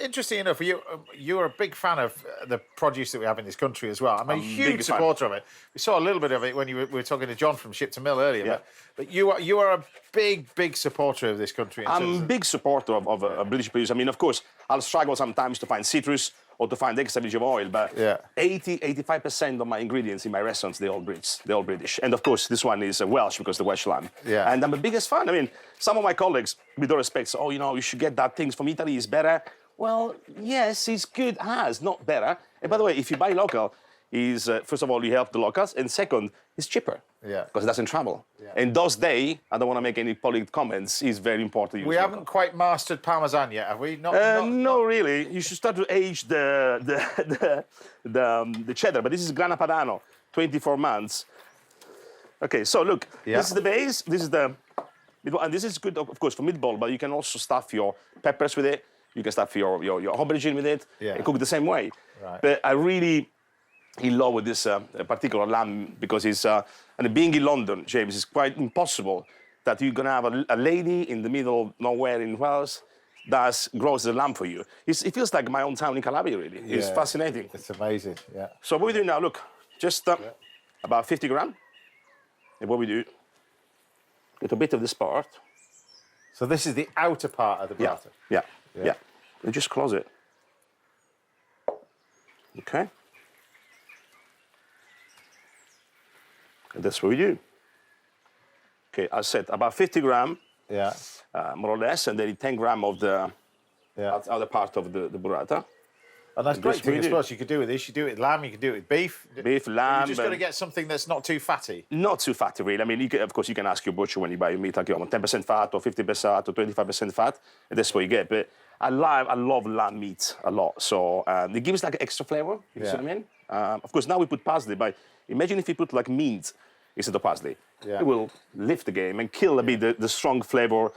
interesting enough, you're a big fan of the produce that we have in this country as well. I'm a huge supporter of it. We saw a little bit of it when we were talking to John from Ship to Mill earlier. Yeah. But you are a big supporter of this country. I'm a big supporter of British produce. I mean, of course, I'll struggle sometimes to find citrus or to find extra virgin oil, but 85% of my ingredients in my restaurants, they're all British. And of course, this one is Welsh because the Welsh lamb. Yeah. And I'm the biggest fan. I mean, some of my colleagues, with all respect, say, you should get that things from Italy, it's better. Well, yes, it's good as, not better. And by the way, if you buy local, is first of all, you help the locals, and second, it's cheaper. Yeah. Because it doesn't travel. Yeah. In those days, I don't want to make any political comments, it's very important to use We local. haven't quite mastered Parmesan yet, have we? No, really. You should start to age the cheddar, but this is Grana Padano, 24 months. Okay, so look, this is the base, this is the meatball, and this is good, of course, for meatball, but you can also stuff your peppers with it, you can stuff your aubergine with it, and cook the same way. Right. But I really in love with this particular lamb because it's, and being in London, James, it's quite impossible that you're going to have a lady in the middle of nowhere in Wales that grows the lamb for you. It feels like my own town in Calabria, really. It's fascinating. It's amazing, yeah. So what we do now, look, just about 50 grams. And what we do, get a bit of this part. So this is the outer part of the burrata? Yeah. And just close it. Okay. And that's what we do. Okay, I said about 50 grams, more or less, and then 10 grams of the other part of the burrata. And that's great thing, I suppose. You could do it with this, you do it with lamb, you can do it with beef. Beef, lamb. You're just going to get something that's not too fatty. Not too fatty, really. I mean, of course, you can ask your butcher when you buy your meat, like, you want 10% fat or 50% or 25% fat, and that's what you get. But I love lamb meat a lot. So it gives like extra flavor, you see what I mean? Of course, now we put parsley, but imagine if you put like mint instead of parsley. It will lift the game and kill a bit the strong flavor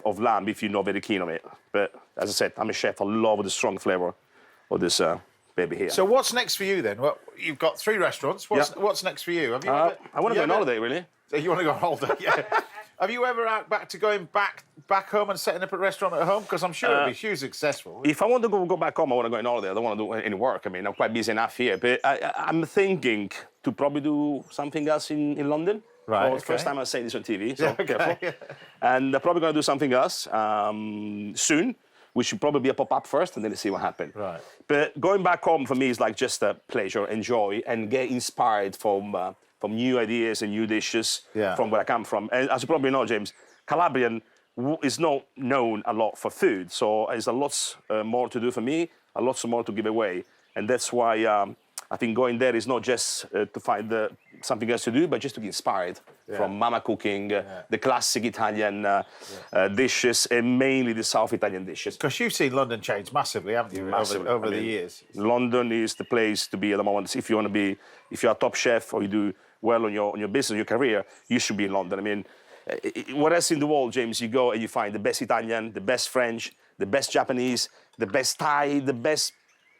of lamb if you're not very keen on it. But as I said, I'm a chef. I love the strong flavor of this baby here. So what's next for you then? Well, you've got 3 restaurants. What's next for you? Have you I want to go on holiday, really. You want to go on holiday? Yeah. Have you ever out back to going back home and setting up a restaurant at home? Because I'm sure it'll be hugely successful. If I want to go back home, I want to go on holiday. I don't want to do any work. I mean, I'm quite busy enough here. But I'm thinking to probably do something else in London. Right. Well, first time I say this on TV, so careful. And I'm probably going to do something else soon, which should probably be a pop-up first, and then see what happens. Right. But going back home for me is like just a pleasure, enjoy, and get inspired from new ideas and new dishes from where I come from. And as you probably know, James, Calabrian is not known a lot for food, so there's a lot more to do for me, a lot more to give away, and that's why I think going there is not just to find something else to do, but just to get inspired from Mama cooking, the classic Italian dishes, and mainly the South Italian dishes. Because you've seen London change massively, haven't you, over the years? London is the place to be at the moment. If you want to be, if you're a top chef or you do well on your business, your career, you should be in London. I mean, what else in the world, James? You go and you find the best Italian, the best French, the best Japanese, the best Thai, the best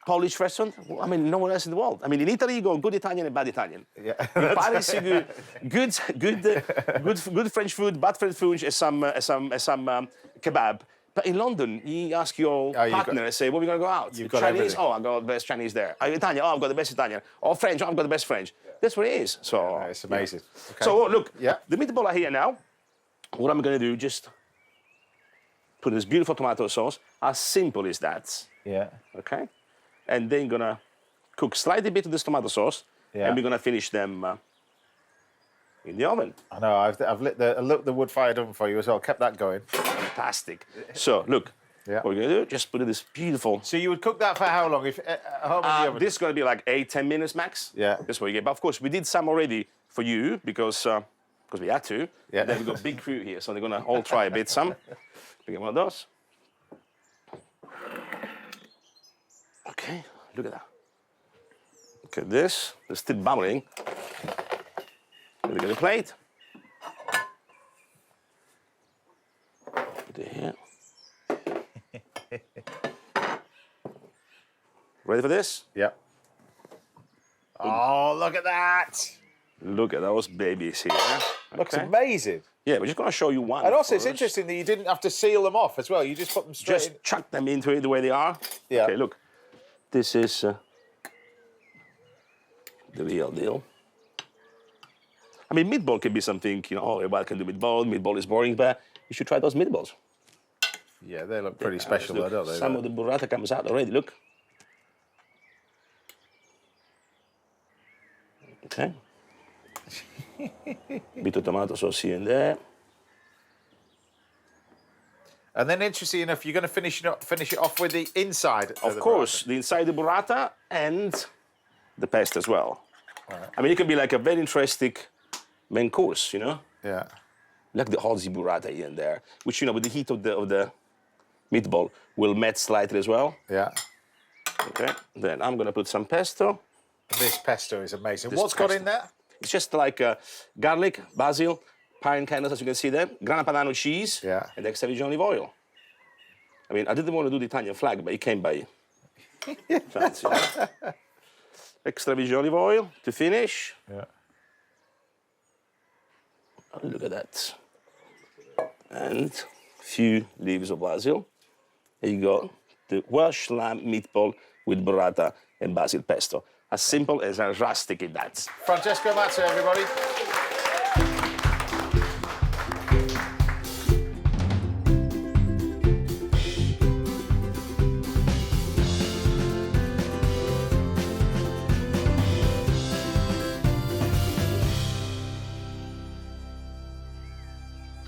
Polish restaurant. I mean, nowhere else in the world. I mean, in Italy, you go good Italian and bad Italian. Yeah. In Paris, you go good French food, bad French food, and some kebab. But in London, you ask your partner and say, "Where are we going to go out? You've got Chinese? everything. Oh, I've got the best Chinese there. Italian? Oh, I've got the best Italian. Or French? Oh, I've got the best French." That's what it is. So it's amazing. Okay. So look, the meatball are here now. What I'm going to do, just put this beautiful tomato sauce. As simple as that. Yeah. Okay. And then gonna cook slightly bit of this tomato sauce, and we're gonna finish them in the oven. I know. I've lit the wood fired oven for you as well. Kept that going. Fantastic. So look, what we're gonna do? Just put this beautiful. So you would cook that for how long? If at home in the oven? This is gonna be like 8-10 minutes max. Yeah. That's what you get. But of course, we did some already for you because we had to. Yeah. And then we got big crew here, so they're gonna all try a bit some. We get one of those. Okay, look at that. Look at this. It's still bubbling. Look at the plate. Put it here. Ready for this? Yeah. Oh, look at that. Look at those babies here. Looks amazing. Yeah, we're just going to show you one. And also, it's interesting that you didn't have to seal them off as well. You just put them straight in. Just chuck them into it the way they are. Yeah. Okay, look. This is the real deal. I mean, meatball can be something, you know, oh, everybody can do meatball. Meatball is boring, but you should try those meatballs. Yeah, they look pretty special, though, don't they? Some of the burrata comes out already, look. Okay. Bit of tomato sauce here and there. And then, interesting enough, you're going to finish it off with the inside. Of course, the inside the burrata and the pesto as well. Right. I mean, it can be like a very interesting main course, you know? Yeah. Like the Aussie burrata here and there, which, you know, with the heat of the meatball will melt slightly as well. Yeah. Okay. Then I'm going to put some pesto. This pesto is amazing. What's got in there? It's just like garlic, basil, pine candles, as you can see there, Grana Padano cheese, and extra virgin olive oil. I mean, I didn't want to do the Italian flag, but it came by fancy. Extra virgin olive oil to finish. Yeah. Oh, look at that. And a few leaves of basil. There you go. The Welsh lamb meatball with burrata and basil pesto. As simple as a rustic it that's. Francesco Mazzei, everybody.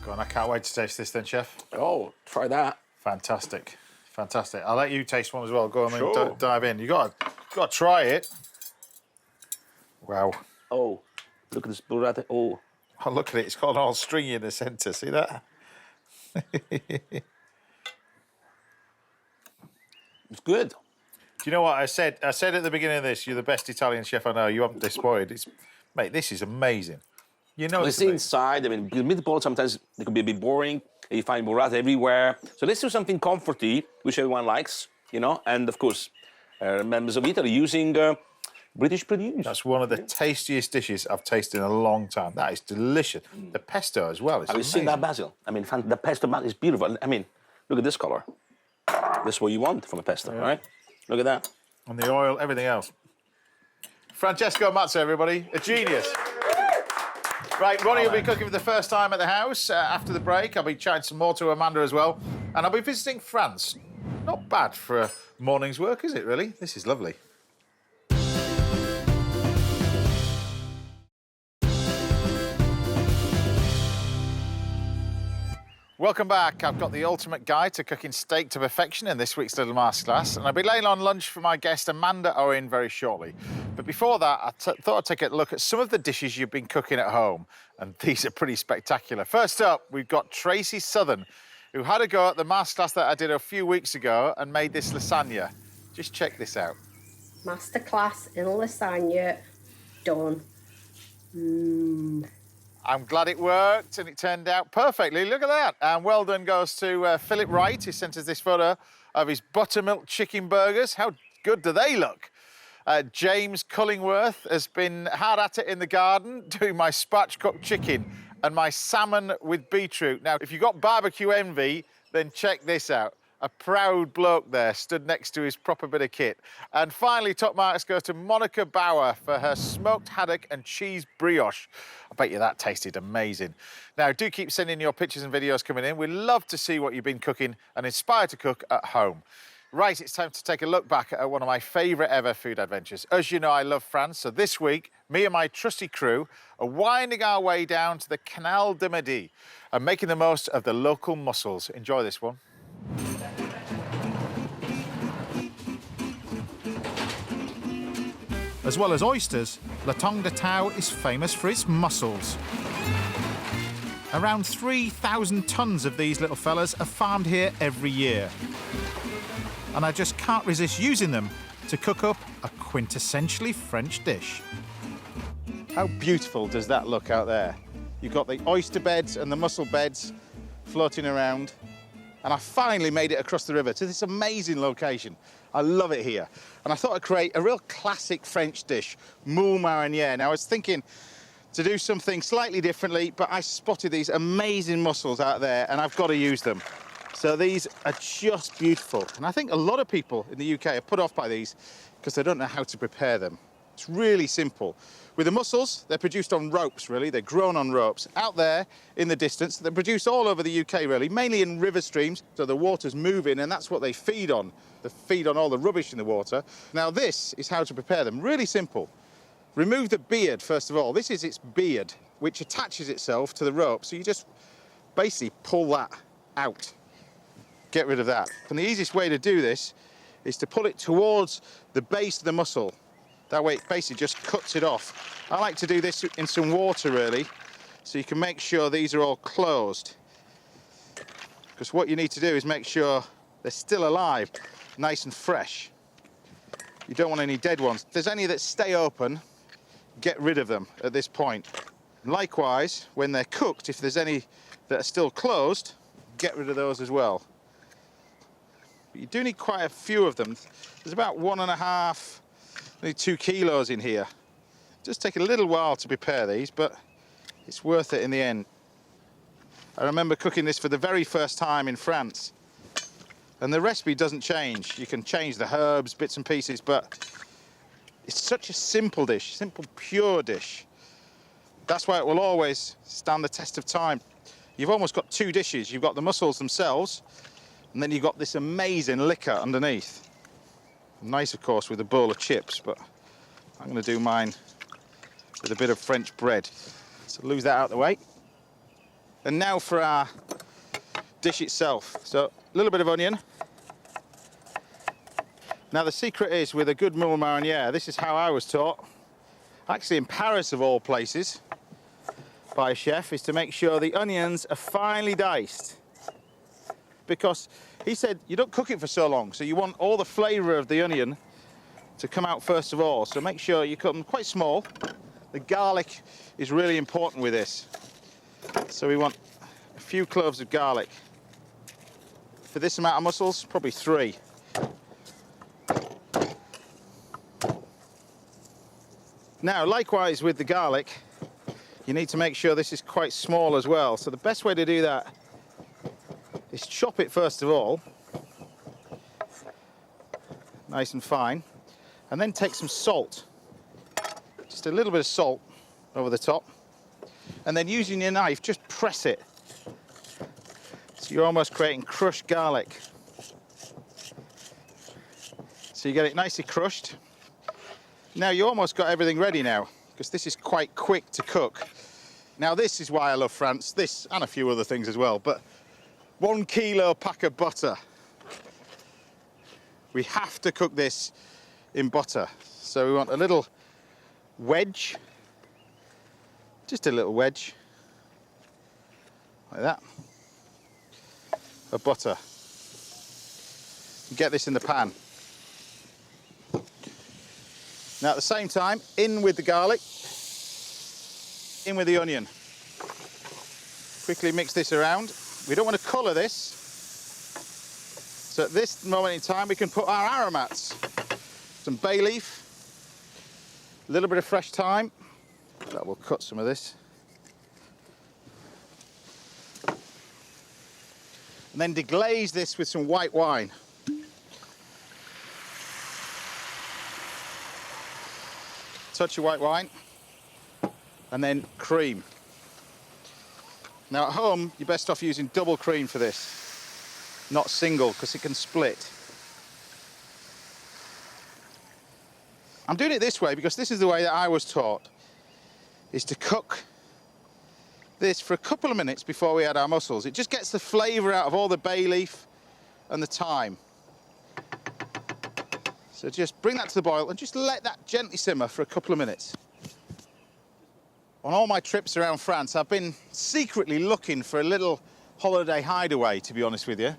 Go on, I can't wait to taste this then, Chef. Oh, try that. Fantastic. Fantastic. I'll let you taste one as well. Go on Sure. and dive in. You got to try it. Wow. Oh, look at this burrata. Oh. Oh, look at it. It's got an all stringy in the centre. See that? It's good. Do you know what I said? I said at the beginning of this, you're the best Italian chef I know. You haven't disappointed. Mate, this is amazing. You know It's inside. I mean, meatballs sometimes they can be a bit boring. You find burrata everywhere. So let's do something comforty, which everyone likes, you know. And of course, members of Italy using British produce. That's one of the tastiest dishes I've tasted in a long time. That is delicious. The pesto as well. It's Have you seen that basil? I mean, the pesto basil is beautiful. I mean, look at this color. This is what you want from a pesto, right? Look at that. And the oil, everything else. Francesco Mazzei, everybody. A genius. Right, Ronnie will be cooking for the first time at the house. After the break, I'll be chatting some more to Amanda as well. And I'll be visiting France. Not bad for a morning's work, is it, really? This is lovely. Welcome back. I've got the ultimate guide to cooking steak to perfection in this week's little masterclass, and I'll be laying on lunch for my guest Amanda Owen very shortly. But before that, I thought I'd take a look at some of the dishes you've been cooking at home, and these are pretty spectacular. First up, we've got Tracy Southern, who had a go at the masterclass that I did a few weeks ago and made this lasagna. Just check this out. Masterclass in lasagna done. I'm glad it worked and it turned out perfectly. Look at that. And well done goes to Philip Wright, who sent us this photo of his buttermilk chicken burgers. How good do they look? James Cullingworth has been hard at it in the garden doing my spatch-cooked chicken and my salmon with beetroot. Now, if you've got barbecue envy, then check this out. A proud bloke there stood next to his proper bit of kit. And finally, top marks go to Monica Bauer for her smoked haddock and cheese brioche. I bet you that tasted amazing. Now, do keep sending your pictures and videos coming in. We'd love to see what you've been cooking and inspired to cook at home. Right, it's time to take a look back at one of my favourite ever food adventures. As you know, I love France, so this week, me and my trusty crew are winding our way down to the Canal de Midi and making the most of the local mussels. Enjoy this one. As well as oysters, La Tongue de Tau is famous for its mussels. Around 3,000 tonnes of these little fellas are farmed here every year. And I just can't resist using them to cook up a quintessentially French dish. How beautiful does that look out there? You've got the oyster beds and the mussel beds floating around. And I finally made it across the river to this amazing location. I love it here. And I thought I'd create a real classic French dish, moule marinière. Now, I was thinking to do something slightly differently, but I spotted these amazing mussels out there, and I've got to use them. So these are just beautiful. And I think a lot of people in the UK are put off by these because they don't know how to prepare them. It's really simple. With the mussels, they're produced on ropes, really. They're grown on ropes. Out there in the distance, they're produced all over the UK, really, mainly in river streams. So the water's moving, and that's what they feed on. They feed on all the rubbish in the water. Now, this is how to prepare them. Really simple. Remove the beard, first of all. This is its beard, which attaches itself to the rope. So you just basically pull that out. Get rid of that. And the easiest way to do this is to pull it towards the base of the mussel. That way it basically just cuts it off. I like to do this in some water, really, so you can make sure these are all closed. Because what you need to do is make sure they're still alive, nice and fresh. You don't want any dead ones. If there's any that stay open, get rid of them at this point. Likewise, when they're cooked, if there's any that are still closed, get rid of those as well. But you do need quite a few of them. There's about 1.5, maybe 2 kilos in here. It does take a little while to prepare these, but it's worth it in the end. I remember cooking this for the very first time in France, and the recipe doesn't change. You can change the herbs, bits and pieces, but it's such a simple dish, simple, pure dish. That's why it will always stand the test of time. You've almost got 2 dishes. You've got the mussels themselves, and then you've got this amazing liquor underneath. Nice, of course, with a bowl of chips, but I'm going to do mine with a bit of French bread. So lose that out of the way. And now for our dish itself. So a little bit of onion. Now the secret is with a good moule marinière, this is how I was taught, actually in Paris of all places, by a chef, is to make sure the onions are finely diced. Because he said you don't cook it for so long, so you want all the flavour of the onion to come out first of all. So make sure you cut them quite small. The garlic is really important with this. So we want a few cloves of garlic. For this amount of mussels, probably 3. Now, likewise with the garlic, you need to make sure this is quite small as well. So the best way to do that is chop it first of all, nice and fine, and then take some salt, just a little bit of salt over the top, and then using your knife, just press it. So you're almost creating crushed garlic. So you get it nicely crushed. Now you almost got everything ready now, because this is quite quick to cook. Now this is why I love France, this and a few other things as well, but 1 kilo pack of butter. We have to cook this in butter. So we want a little wedge, just a little wedge, like that, of butter. Get this in the pan. Now at the same time, in with the garlic, in with the onion. Quickly mix this around. We don't want to colour this. So at this moment in time, we can put our aromats. Some bay leaf, a little bit of fresh thyme. That will cut some of this. And then deglaze this with some white wine. Touch of white wine, and then cream. Now at home, you're best off using double cream for this, not single, because it can split. I'm doing it this way because this is the way that I was taught, is to cook this for a couple of minutes before we add our mussels. It just gets the flavour out of all the bay leaf and the thyme. So just bring that to the boil and just let that gently simmer for a couple of minutes. On all my trips around France, I've been secretly looking for a little holiday hideaway, to be honest with you.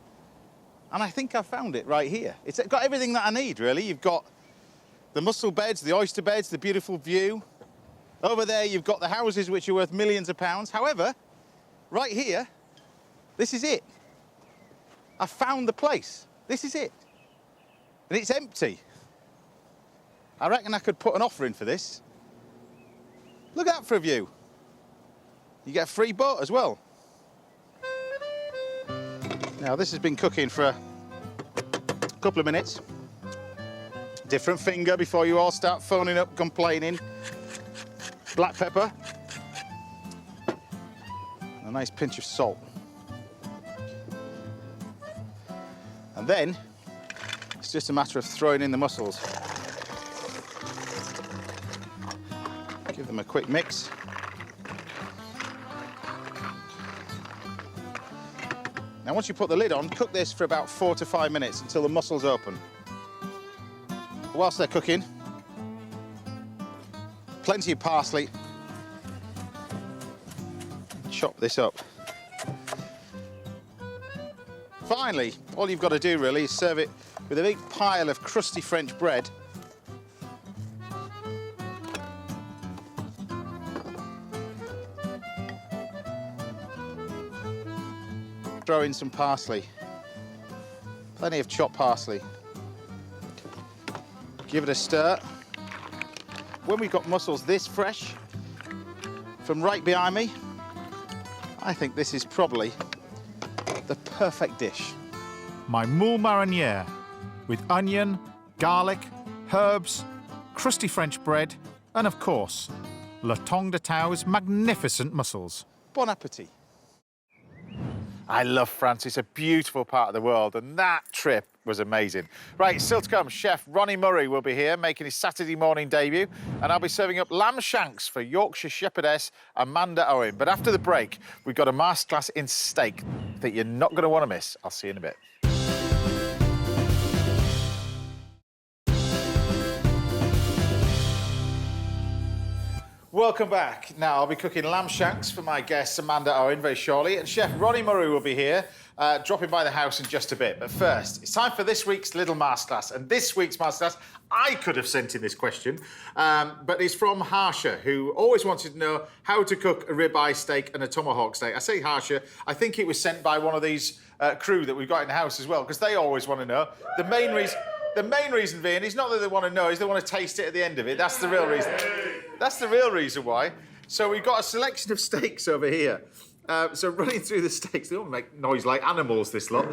And I think I've found it right here. It's got everything that I need, really. You've got the mussel beds, the oyster beds, the beautiful view. Over there, you've got the houses which are worth millions of pounds. However, right here, this is it. I found the place. This is it. And it's empty. I reckon I could put an offer in for this. Look at that for a view. You get a free boat as well. Now this has been cooking for a couple of minutes. Different finger before you all start phoning up, complaining. Black pepper. A nice pinch of salt. And then it's just a matter of throwing in the mussels. Give them a quick mix. Now once you put the lid on, cook this for about 4 to 5 minutes until the mussels open. Whilst they're cooking, plenty of parsley. Chop this up. Finally, all you've got to do really is serve it with a big pile of crusty French bread. Throw in some parsley. Plenty of chopped parsley. Give it a stir. When we've got mussels this fresh, from right behind me, I think this is probably the perfect dish. My moule marinière with onion, garlic, herbs, crusty French bread, and of course, La Tongue de Tau's magnificent mussels. Bon appetit. I love France. It's a beautiful part of the world, and that trip was amazing. Right, still to come, Chef Ronnie Murray will be here making his Saturday morning debut, and I'll be serving up lamb shanks for Yorkshire Shepherdess Amanda Owen. But after the break, we've got a masterclass in steak that you're not going to want to miss. I'll see you in a bit. Welcome back. Now, I'll be cooking lamb shanks for my guest, Amanda Owen, very shortly. And Chef Ronnie Murray will be here, dropping by the house in just a bit. But first, it's time for this week's little masterclass. And this week's masterclass, I could have sent in this question, but it's from Harsha, who always wanted to know how to cook a ribeye steak and a tomahawk steak. I say Harsha, I think it was sent by one of these crew that we've got in the house as well, because they always want to know. The main reason being is not that they want to know, is they want to taste it at the end of it. That's the real reason. That's the real reason why. So we've got a selection of steaks over here. So running through the steaks, they all make noise like animals, this lot.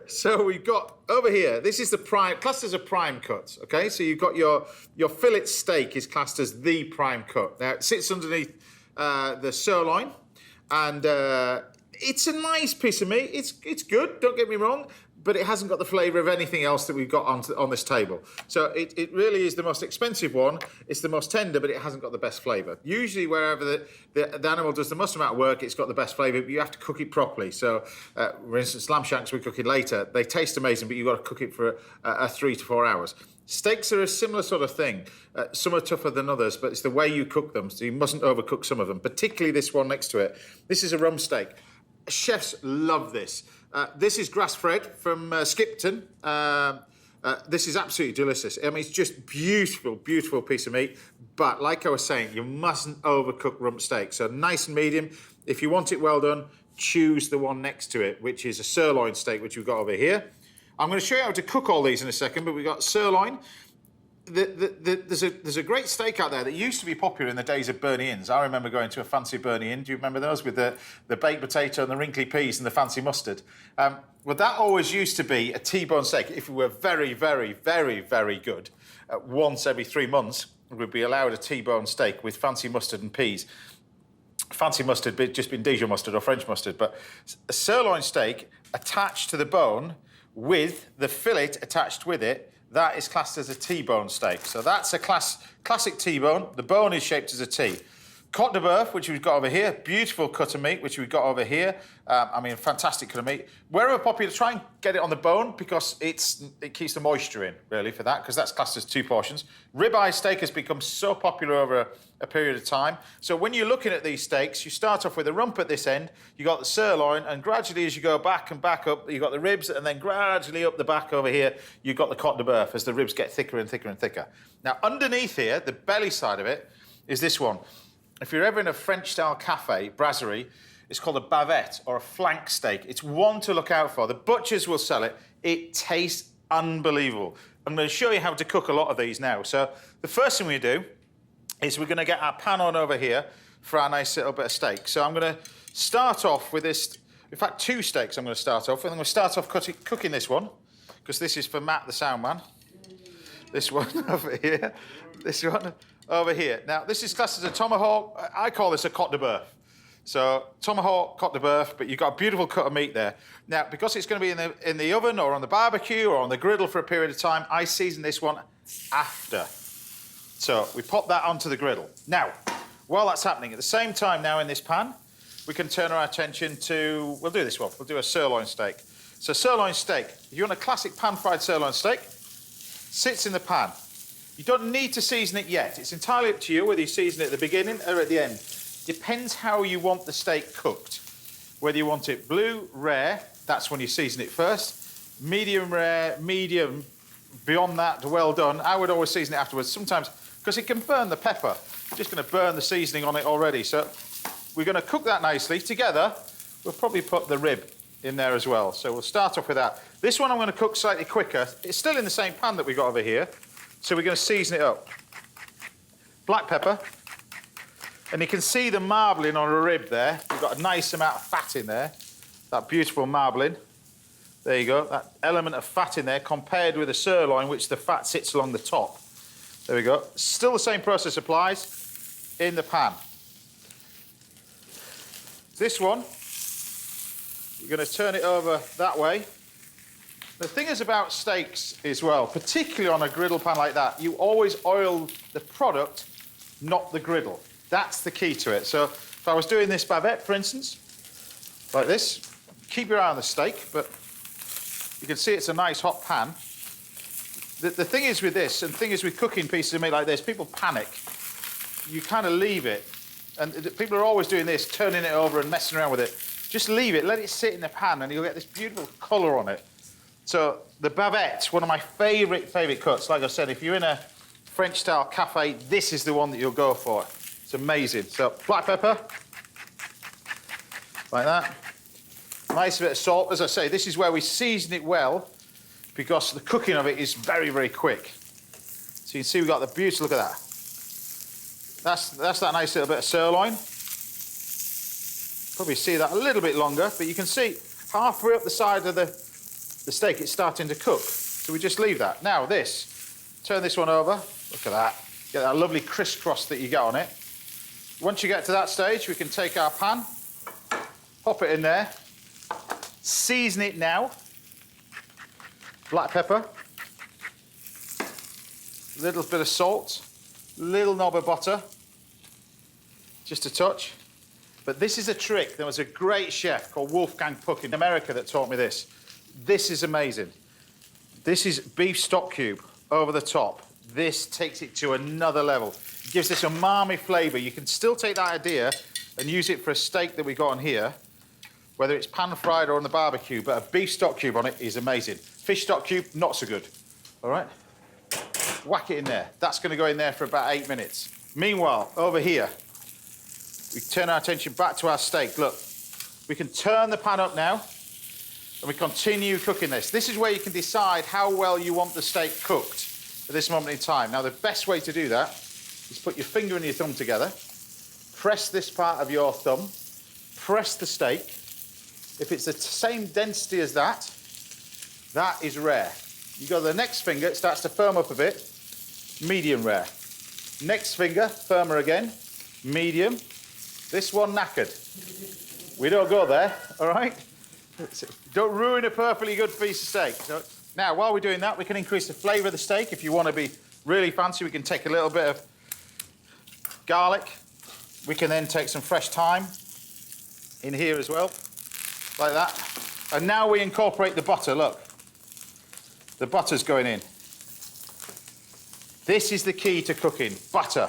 So we've got over here, this is the prime, classed as a prime cut, okay? So you've got your fillet steak is classed as the prime cut. Now, it sits underneath the sirloin, and it's a nice piece of meat. It's good, don't get me wrong, but it hasn't got the flavour of anything else that we've got on this table. So it really is the most expensive one. It's the most tender, but it hasn't got the best flavour. Usually wherever the animal does the most amount of work, it's got the best flavour, but you have to cook it properly. So, for instance, lamb shanks we're cooking later, they taste amazing, but you've got to cook it for 3 to 4 hours. Steaks are a similar sort of thing. Some are tougher than others, but it's the way you cook them, so you mustn't overcook some of them, particularly this one next to it. This is a rump steak. Chefs love this. This is grass-fed from Skipton. This is absolutely delicious. I mean, it's just beautiful, beautiful piece of meat. But like I was saying, you mustn't overcook rump steak. So nice and medium. If you want it well done, choose the one next to it, which is a sirloin steak, which we've got over here. I'm going to show you how to cook all these in a second, but we've got sirloin. There's a great steak out there that used to be popular in the days of Burney Inns. I remember going to a fancy Burney Inn. Do you remember those with the baked potato and the wrinkly peas and the fancy mustard? Well, that always used to be a T-bone steak. If we were very, very, very, very good, once every 3 months, we'd be allowed a T-bone steak with fancy mustard and peas. Fancy mustard, just been Dijon mustard or French mustard, but a sirloin steak attached to the bone with the fillet attached with it. That is classed as a T-bone steak. So that's a classic T-bone. The bone is shaped as a T. Côte de Boeuf, which we've got over here. Beautiful cut of meat, which we've got over here. I mean, fantastic cut of meat. Wherever popular, try and get it on the bone because it keeps the moisture in, really, for that, because that's classed as 2 portions. Ribeye steak has become so popular over a period of time. So when you're looking at these steaks, you start off with the rump at this end, you got the sirloin, and gradually as you go back and back up, you've got the ribs, and then gradually up the back over here, you've got the Côte de Boeuf as the ribs get thicker and thicker and thicker. Now, underneath here, the belly side of it, is this one. If you're ever in a French-style cafe, brasserie, it's called a bavette or a flank steak. It's one to look out for. The butchers will sell it. It tastes unbelievable. I'm going to show you how to cook a lot of these now. So the first thing we do is we're going to get our pan on over here for our nice little bit of steak. So I'm going to start off with this, in fact, 2 steaks I'm going to start off with. I'm going to start off cooking this one, because this is for Matt, the sound man. This one over here. This one over here. Now, this is classed as a tomahawk. I call this a Côte de Boeuf. So, tomahawk, Côte de Boeuf, but you've got a beautiful cut of meat there. Now, because it's going to be in the oven or on the barbecue or on the griddle for a period of time, I season this one after. So, we pop that onto the griddle. Now, while that's happening, at the same time now in this pan, we can turn our attention to, we'll do this one, we'll do a sirloin steak. So, sirloin steak, if you want a classic pan-fried sirloin steak, sits in the pan. You don't need to season it yet. It's entirely up to you whether you season it at the beginning or at the end. Depends how you want the steak cooked. Whether you want it blue, rare, that's when you season it first. Medium rare, medium, beyond that, well done. I would always season it afterwards. Sometimes, because it can burn the pepper. You're just going to burn the seasoning on it already. So we're going to cook that nicely. Together, we'll probably put the rib in there as well. So we'll start off with that. This one I'm going to cook slightly quicker. It's still in the same pan that we got over here. So we're going to season it up. Black pepper. And you can see the marbling on a rib there. We've got a nice amount of fat in there. That beautiful marbling. There you go. That element of fat in there compared with a sirloin, which the fat sits along the top. There we go. Still the same process applies in the pan. This one, you're going to turn it over that way. The thing is about steaks as well, particularly on a griddle pan like that, you always oil the product, not the griddle. That's the key to it. So if I was doing this bavette, for instance, like this, keep your eye on the steak, but you can see it's a nice hot pan. The thing is with this, and the thing is with cooking pieces of meat like this, people panic. you kind of leave it. And people are always doing this, turning it over and messing around with it. Just leave it, let it sit in the pan, and you'll get this beautiful colour on it. So the bavette, one of my favourite cuts. Like I said, if you're in a French-style cafe, this is the one that you'll go for. It's amazing. So black pepper, like that. Nice bit of salt. As I say, this is where we season it well, because the cooking of it is very, very quick. So you can see we've got the beauty, look at that. That's that nice little bit of sirloin. Probably see that a little bit longer, but you can see halfway up the side of the steak it's starting to cook. So we just leave that. Now this, turn this one over, look at that. Get that lovely crisscross that you get on it. Once you get to that stage, we can take our pan, pop it in there, season it now. Black pepper, little bit of salt, little knob of butter, just a touch. But this is a trick. There was a great chef called Wolfgang Puck in America that taught me this. This is amazing. This is beef stock cube over the top. This takes it to another level. It gives this umami flavour. You can still take that idea and use it for a steak that we got on here, whether it's pan-fried or on the barbecue, but a beef stock cube on it is amazing. Fish stock cube, not so good. All right? Whack it in there. That's going to go in there for about 8 minutes. Meanwhile, over here, we turn our attention back to our steak. Look, we can turn the pan up now, and we continue cooking this. This is where you can decide how well you want the steak cooked at this moment in time. Now, the best way to do that is put your finger and your thumb together, press this part of your thumb, press the steak. If it's the same density as that, that is rare. You go to the next finger, it starts to firm up a bit, medium rare. Next finger, firmer again, medium. This one knackered. We don't go there, all right? Don't ruin a perfectly good piece of steak. So, now, while we're doing that, we can increase the flavour of the steak. If you want to be really fancy, we can take a little bit of garlic. We can then take some fresh thyme in here as well, like that. And now we incorporate the butter, look. The butter's going in. This is the key to cooking, butter.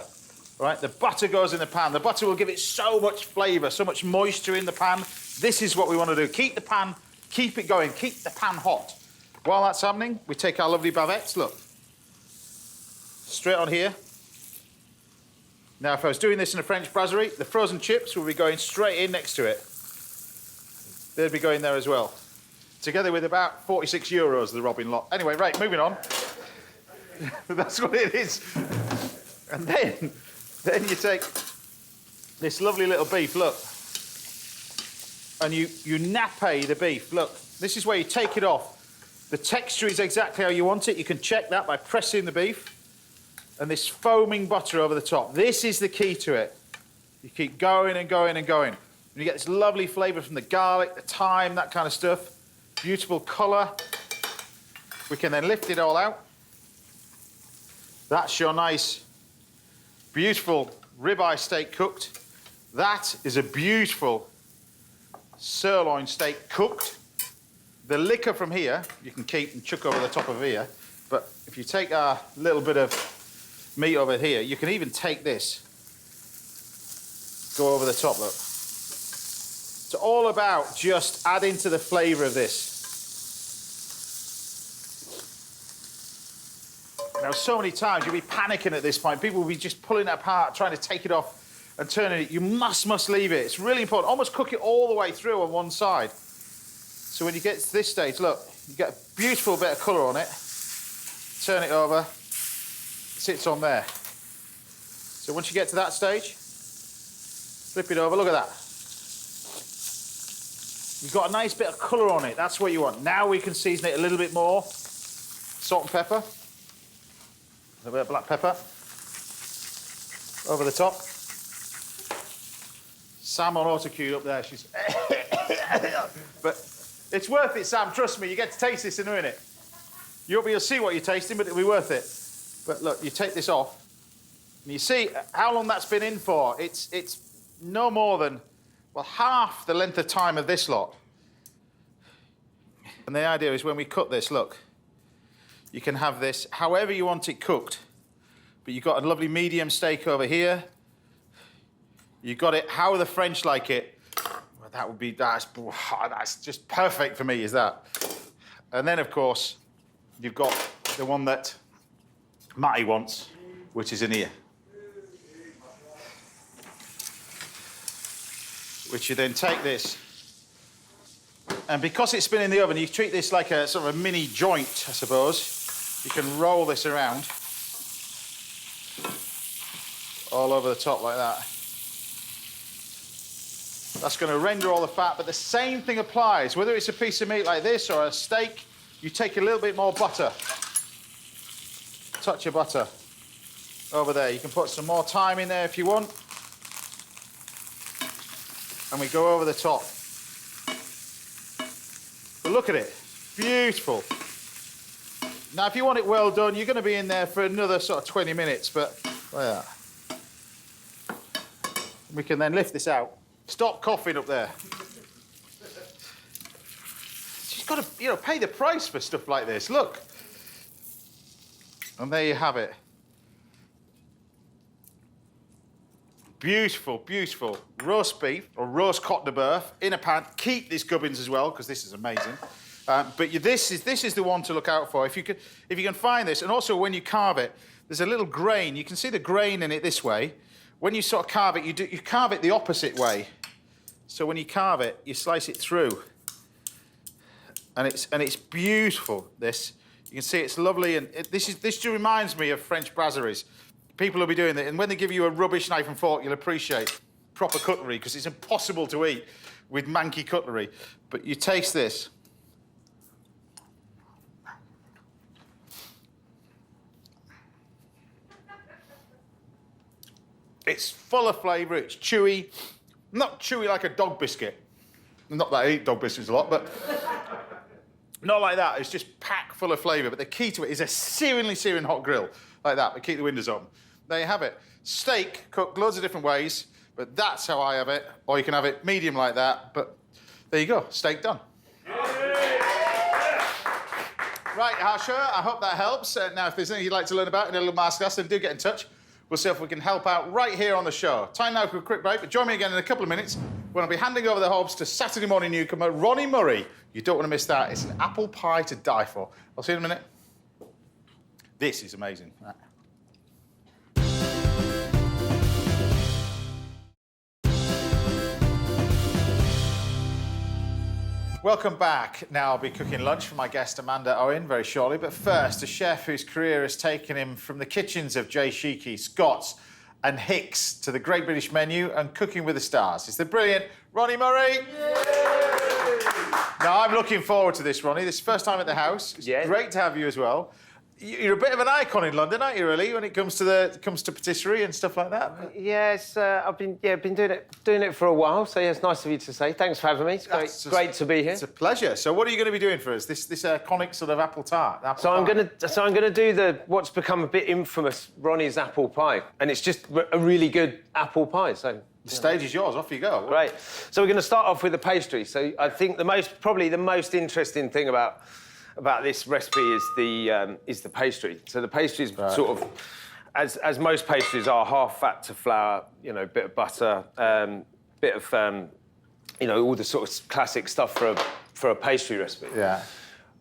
Right, the butter goes in the pan. The butter will give it so much flavour, so much moisture in the pan. This is what we want to do. Keep the pan, keep it going, keep the pan hot. While that's happening, we take our lovely bavettes, look. Straight on here. Now, if I was doing this in a French brasserie, the frozen chips will be going straight in next to it. They'd be going there as well. Together with about 46 euros, the Robin lot. Anyway, right, moving on. That's what it is. And then you take this lovely little beef, look, and you nappe the beef. Look, this is where you take it off. The texture is exactly how you want it. You can check that by pressing the beef and this foaming butter over the top. This is the key to it. You keep going and going and going. And you get this lovely flavour from the garlic, the thyme, that kind of stuff. Beautiful colour. We can then lift it all out. That's your nice, beautiful ribeye steak cooked. That is a beautiful sirloin steak cooked. The liquor from here, you can keep and chuck over the top of here. But if you take a little bit of meat over here, you can even take this, go over the top, look. It's all about just adding to the flavour of this. Now, so many times you'll be panicking at this point. People will be just pulling it apart, trying to take it off and turning it. You must leave it. It's really important. Almost cook it all the way through on one side. So when you get to this stage, look, you get a beautiful bit of colour on it. Turn it over. It sits on there. So once you get to that stage, flip it over. Look at that. You've got a nice bit of colour on it. That's what you want. Now we can season it a little bit more. Salt and pepper. A bit of black pepper. Over the top. Sam on auto cue up there. She's... But it's worth it, Sam. Trust me. You get to taste this in a minute. You'll see what you're tasting, but it'll be worth it. But look, you take this off, and you see how long that's been in for. It's no more than, well, half the length of time of this lot. And the idea is when we cut this, look, you can have this however you want it cooked. But you've got a lovely medium steak over here. You got it how the French like it. Well, that's just perfect for me, is that? And then, of course, you've got the one that Matty wants, which is in here. Which you then take this, and because it's been in the oven, you treat this like a sort of a mini joint, I suppose. You can roll this around all over the top like that. That's going to render all the fat, but the same thing applies. Whether it's a piece of meat like this or a steak, you take a little bit more butter. Touch of butter over there. You can put some more thyme in there if you want. And we go over the top. But look at it, beautiful. Now, if you want it well done, you're going to be in there for another sort of 20 minutes, but like that. We can then lift this out. Stop coughing up there. You've got to, pay the price for stuff like this. Look. And there you have it. Beautiful, beautiful roast beef or roast cote de boeuf in a pan. Keep these gubbins as well because this is amazing. But this is the one to look out for. If you can find this, and also when you carve it, there's a little grain. You can see the grain in it this way. When you sort of carve it, you carve it the opposite way. So when you carve it, you slice it through, and it's beautiful. This you can see it's lovely, and this just reminds me of French brasseries. People will be doing that, and when they give you a rubbish knife and fork, you'll appreciate proper cutlery because it's impossible to eat with manky cutlery. But you taste this. It's full of flavour, it's chewy. Not chewy like a dog biscuit. Not that I eat dog biscuits a lot, but not like that. It's just packed full of flavour. But the key to it is a searing hot grill like that. But keep the windows on. There you have it. Steak cooked loads of different ways, but that's how I have it. Or you can have it medium like that. But there you go, steak done. Right, Harsha, I hope that helps. Now, if there's anything you'd like to learn about in a little masterclass, then do get in touch. We'll see if we can help out right here on the show. Time now for a quick break, but join me again in a couple of minutes when I'll be handing over the hobs to Saturday morning newcomer Ronnie Murray. You don't want to miss that. It's an apple pie to die for. I'll see you in a minute. This is amazing. Right. Welcome back. Now I'll be cooking lunch for my guest Amanda Owen very shortly, but first, a chef whose career has taken him from the kitchens of Jay Sheeky, Scott's and Hicks to the Great British Menu and Cooking with the Stars. It's the brilliant Ronnie Murray. Yay! Now, I'm looking forward to this, Ronnie. This is the first time at the house. It's great to have you as well. You're a bit of an icon in London, aren't you, really, when it comes to patisserie and stuff like that? Yes, I've been doing it for a while, so yeah, it's nice of you to say. Thanks for having me. It's great to be here. It's a pleasure. So what are you going to be doing for us? This iconic sort of apple tart. I'm going to do what's become a bit infamous Ronnie's apple pie, and it's just a really good apple pie. So the stage is yours. Off you go. Great. So we're going to start off with the pastry. So I think probably the most interesting thing about this recipe is the pastry. So the pastry is sort of, as most pastries are, half fat to flour, bit of butter, bit of, all the sort of classic stuff for a pastry recipe. Yeah.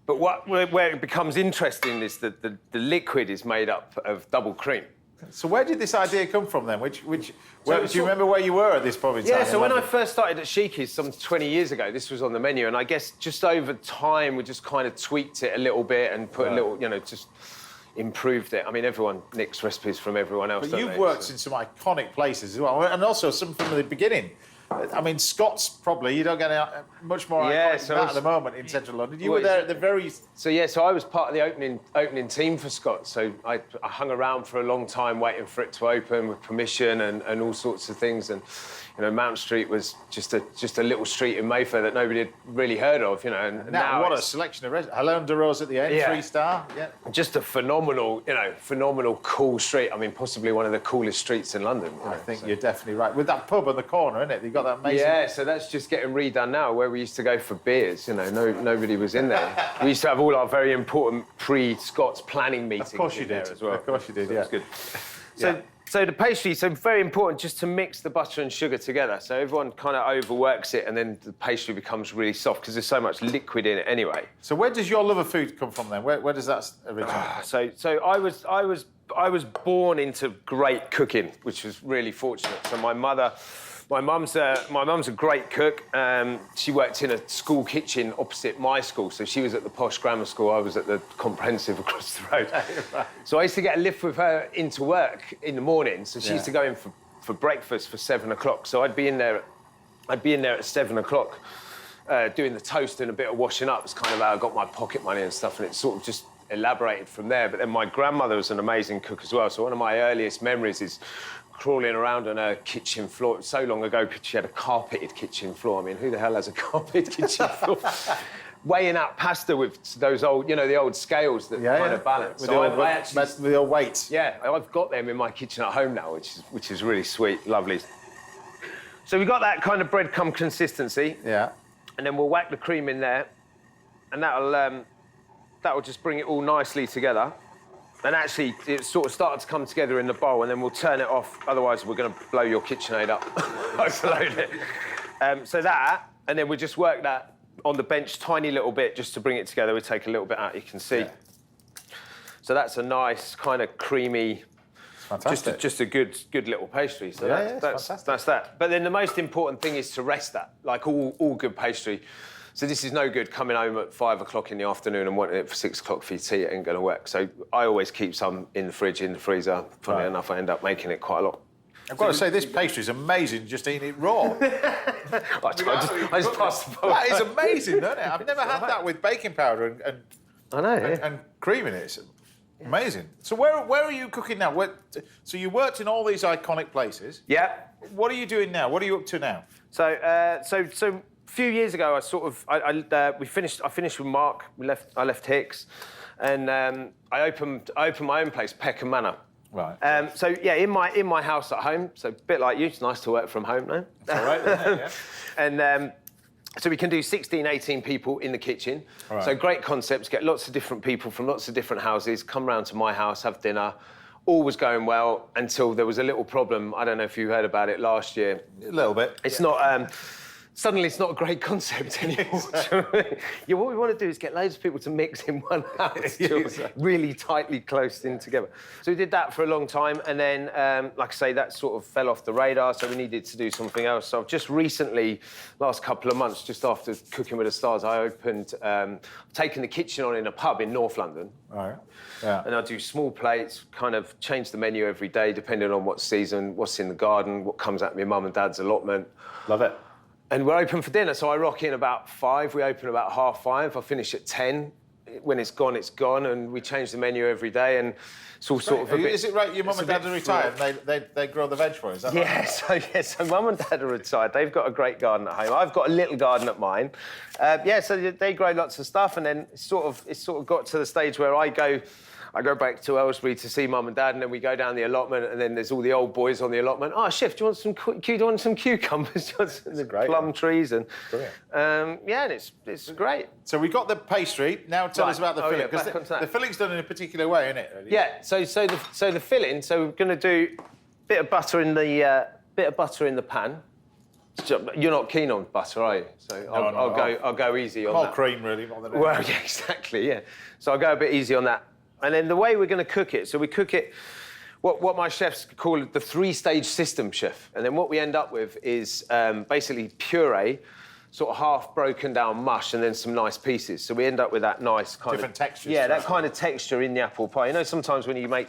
But where it becomes interesting is that the liquid is made up of double cream. So where did this idea come from then? Do you remember where you were at this point in time? Yeah, so when I first started at Sheeky's some 20 years ago, this was on the menu, and I guess just over time we just kind of tweaked it a little bit and put a little, just improved it. I mean, everyone nicks recipes from everyone else. But you've worked in some iconic places as well, and also some from the beginning. I mean, Scott's probably, you don't get much more iconic than that at the moment in central London. You were there at the very... So I was part of the opening team for Scott's. So I hung around for a long time waiting for it to open with permission and all sorts of things. And, Mount Street was just a little street in Mayfair that nobody had really heard of, And now what a selection of restaurants. Helene de Rose at the end, 3-star. Yeah. Just a phenomenal, cool street. I mean, possibly one of the coolest streets in London. I think you're definitely right. With that pub on the corner, isn't it? You've got that amazing... Yeah, so that's just getting redone now, where we used to go for beers, nobody was in there. We used to have all our very important pre-Scott's planning meetings. Of course you did. As well. Of course you did, so yeah. It was good. So So the pastry, so very important just to mix the butter and sugar together. So everyone kind of overworks it and then the pastry becomes really soft because there's so much liquid in it anyway. So where does your love of food come from then? Where does that originate? So I was born into great cooking, which was really fortunate. So my mum's a great cook. She worked in a school kitchen opposite my school. So she was at the posh grammar school. I was at the comprehensive across the road. So I used to get a lift with her into work in the morning. So she used to go in for breakfast for 7 o'clock. So I'd be in there at 7 o'clock doing the toast and a bit of washing up. It's kind of how I got my pocket money and stuff. And it sort of just elaborated from there. But then my grandmother was an amazing cook as well. So one of my earliest memories is crawling around on her kitchen floor. It was so long ago, she had a carpeted kitchen floor. I mean, who the hell has a carpeted kitchen floor? Weighing out pasta with those old, the old scales that kind of balance. With the old weights. Yeah, I've got them in my kitchen at home now, which is really sweet, lovely. So we got that kind of breadcrumb consistency. Yeah. And then we'll whack the cream in there, and that'll just bring it all nicely together. And actually, it sort of started to come together in the bowl, and then we'll turn it off. Otherwise, we're going to blow your KitchenAid up. Overload it. So that, and then we just work that on the bench, tiny little bit, just to bring it together. We take a little bit out, you can see. Yeah. So that's a nice kind of creamy, just a good little pastry. So that's that. But then the most important thing is to rest that, like all good pastry. So this is no good coming home at 5 o'clock in the afternoon and wanting it for 6 o'clock for your tea. It ain't going to work. So I always keep some in the fridge, in the freezer. Funny enough, I end up making it quite a lot. I've got to say, this pastry is amazing just eating it raw. I just passed the bowl. That is amazing, isn't it? I've never had that with baking powder and cream in it. It's amazing. So where are you cooking now? So you worked in all these iconic places. Yeah. What are you doing now? What are you up to now? So a few years ago, I finished with Mark. I left Hicks, and I opened my own place, Peckham Manor. Right. So yeah, in my house at home. So a bit like you, it's nice to work from home now. That's all right, isn't it? Yeah. And so we can do 16, 18 people in the kitchen. Right. So great concepts. Get lots of different people from lots of different houses. Come round to my house, have dinner. All was going well until there was a little problem. I don't know if you heard about it last year. A little bit. It's not. Suddenly, it's not a great concept anymore. Yeah, what we want to do is get loads of people to mix in one house, really tightly closed in together. So we did that for a long time, and then, like I say, that sort of fell off the radar, so we needed to do something else. So I've just recently, last couple of months, just after Cooking with the Stars, I opened, taken the kitchen on in a pub in North London. Right. Yeah. And I do small plates, kind of change the menu every day, depending on what season, what's in the garden, what comes out of my mum and dad's allotment. Love it. And we're open for dinner, so I rock in about 5. We open about 5:30. I finish at 10. When it's gone, and we change the menu every day, and it's all sort of a bit... Is it right, your mum and dad are retired, and they grow the veg for you, is that right? So mum and dad are retired. They've got a great garden at home. I've got a little garden at mine. So they grow lots of stuff, and then it's sort of got to the stage where I go back to Aylesbury to see mum and dad, and then we go down the allotment, and then there's all the old boys on the allotment. Oh, chef, do you want some cucumbers? Do you want some plum trees? And and it's great. So we got the pastry. Now tell us about the filling, because the filling's done in a particular way, isn't it? Really? Yeah. So the filling. So we're going to do a bit of butter in the pan. You're not keen on butter, are you? So I'll go easy on that. More cream, really, more than anything. Well, yeah, exactly. Yeah. So I'll go a bit easy on that. And then the way we're going to cook it, so we cook it, what my chefs call the 3-stage system, chef. And then what we end up with is basically puree, sort of half broken down mush, and then some nice pieces. So we end up with that nice kind different textures. Yeah, that kind of texture in the apple pie. You know, sometimes when you make,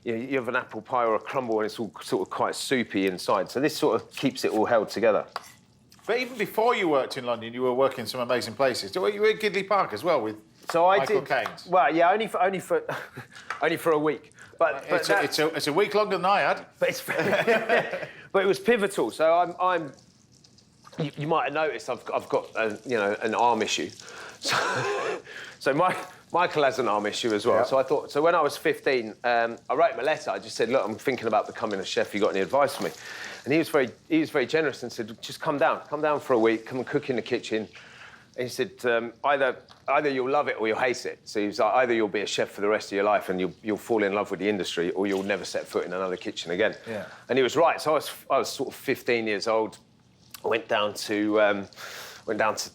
you have an apple pie or a crumble and it's all sort of quite soupy inside. So this sort of keeps it all held together. But even before you worked in London, you were working in some amazing places. You were at Gidley Park as well with Michael Caines. Well, yeah, only for a week. But it's a week longer than I had. But but it was pivotal. So you might have noticed I've got an arm issue. So Michael has an arm issue as well. Yeah. So I thought. So when I was 15, I wrote him a letter. I just said, look, I'm thinking about becoming a chef. You got any advice for me? And he was very generous and said, just come down for a week, come and cook in the kitchen. And he said, either you'll love it or you'll hate it. So he was like, either you'll be a chef for the rest of your life and you'll fall in love with the industry, or you'll never set foot in another kitchen again. Yeah. And he was right. So I was sort of 15 years old. I went down to